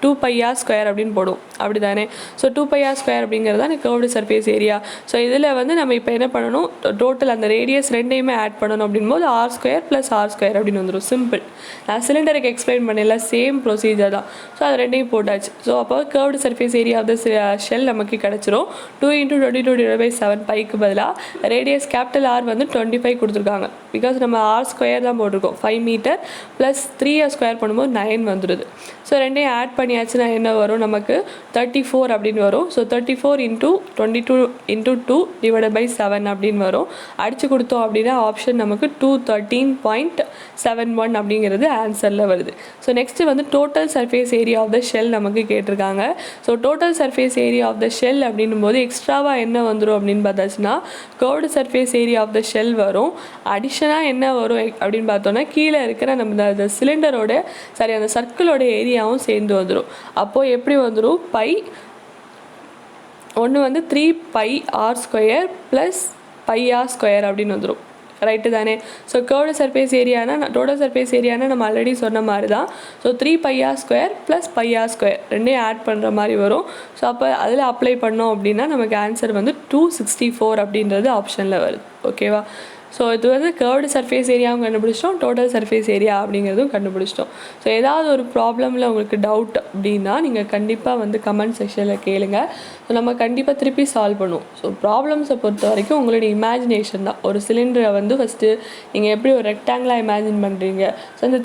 2πr² அப்படின்னு போடுவோம், அப்படி தானே? ஸோ 2πr² அப்படிங்கிறது தான் கர்வ்டு சர்ஃபேஸ் ஏரியா. ஸோ இதில் வந்து நம்ம இப்போ என்ன பண்ணணும், டோட்டல் அந்த ரேடியஸ் ரெண்டையுமே ஆட் பண்ணணும் அப்படின்போது r² + r² அப்படின்னு வந்துடும். சிம்பிள். நான் சிலிண்டருக்கு எக்ஸ்பிளைன் பண்ணல, சேம் ப்ரொசீஜர் தான். ஸோ அது ரெண்டையும் போட்டாச்சு. ஸோ அப்போ curved surface area of the shell நமக்கு கிடச்சிரும். 2 × 22/7 பைக்கு பதிலாக ரேடியஸ் கேபிட்டல் R வந்து 25 கொடுத்துருக்காங்க. பிகாஸ் நம்ம r² தான் போட்டிருக்கோம். 5 மீட்டர் ப்ளஸ் 3r² பண்ணும்போது 9 வந்துடுது. ஸோ ரெண்டையும் ஆட் பண்ணியாச்சுன்னா என்ன வரும், நமக்கு 34 அப்படின்னு வரும். ஸோ 34 × 22 × 2/7 அப்படின்னு வரும். அடித்து கொடுத்தோம் அப்படின்னா ஆப்ஷன் நமக்கு 213.71 அப்படிங்கிறது ஆன்சரில் வருது. ஸோ நெக்ஸ்ட்டு வந்து total surface area of the shell நமக்கு கேட்டிருக்காங்க. So total surface area of the shell அப்படின்னும் போது எக்ஸ்ட்ராவாக என்ன வந்துடும் அப்படின்னு பார்த்தாச்சுன்னா curved surface area of the shell வரும். அடிஷனாக என்ன வரும் அப்படின்னு பார்த்தோன்னா கீழே இருக்கிற நம்ம அந்த சிலிண்டரோட அந்த சர்க்கிளோட ஏரியாவும் சேர்ந்து வந்துடும். அப்போது எப்படி வந்துடும், ஒன்று வந்து 3πr² + πr² அப்படின்னு வந்துடும். ரைட்டு தானே? ஸோ கர்வ்டு சர்ஃபேஸ் ஏரியானா டோட்டல் சர்ஃபேஸ் ஏரியானா நம்ம ஆல்ரெடி சொன்ன மாதிரி தான். ஸோ 3πr² + πr² ரெண்டையும் ஆட் பண்ணுற மாதிரி வரும். ஸோ அப்போ அதில் அப்ளை பண்ணோம் அப்படின்னா நமக்கு ஆன்சர் வந்து 264 அப்படின்றது ஆப்ஷனில் வருது. ஓகேவா? ஸோ இது வந்து கர்வ்டு சர்ஃபேஸ் ஏரியாவும் கண்டுபிடிச்சிட்டோம், டோட்டல் சர்ஃபேஸ் ஏரியா அப்படிங்கிறதும் கண்டுபிடிச்சிட்டோம். ஸோ ஏதாவது ஒரு ப்ராப்ளமில் உங்களுக்கு டவுட் அப்படின்னா நீங்கள் கண்டிப்பாக வந்து கமெண்ட் செக்ஷனில் கேளுங்க. ஸோ நம்ம கண்டிப்பாக திருப்பி சால்வ் பண்ணுவோம். ஸோ ப்ராப்ளம்ஸை பொறுத்த வரைக்கும் உங்களுடைய இமேஜினேஷன் தான். ஒரு சிலிண்டரை வந்து ஃபஸ்ட்டு நீங்கள் எப்படி ஒரு ரெக்டாங்கிளாக இமேஜின் பண்ணுறீங்க, ஸோ அந்த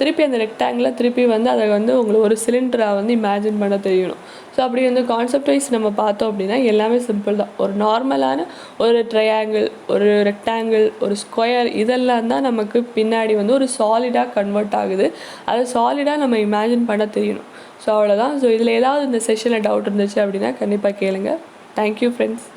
ரெக்டாங்கிளாக திருப்பி வந்து அதை வந்து உங்களுக்கு ஒரு சிலிண்டராக வந்து இமேஜின் பண்ண தெரியணும். ஸோ அப்படி வந்து கான்செப்ட் வைஸ் நம்ம பார்த்தோம் அப்படின்னா எல்லாமே சிம்பிள் தான். ஒரு நார்மலான ஒரு ட்ரையாங்கிள், ஒரு ரெக்டாங்கிள், ஒரு ஸ்கொயர், இதெல்லாம் தான் நமக்கு பின்னாடி வந்து ஒரு சாலிடாக கன்வெர்ட் ஆகுது. அதை சாலிடாக நம்ம இமேஜின் பண்ண தெரியணும். ஸோ அவ்வளோதான். ஸோ இதில் ஏதாவது இந்த செஷனில் டவுட் இருந்துச்சு அப்படின்னா கண்டிப்பாக கேளுங்க. Thank you friends.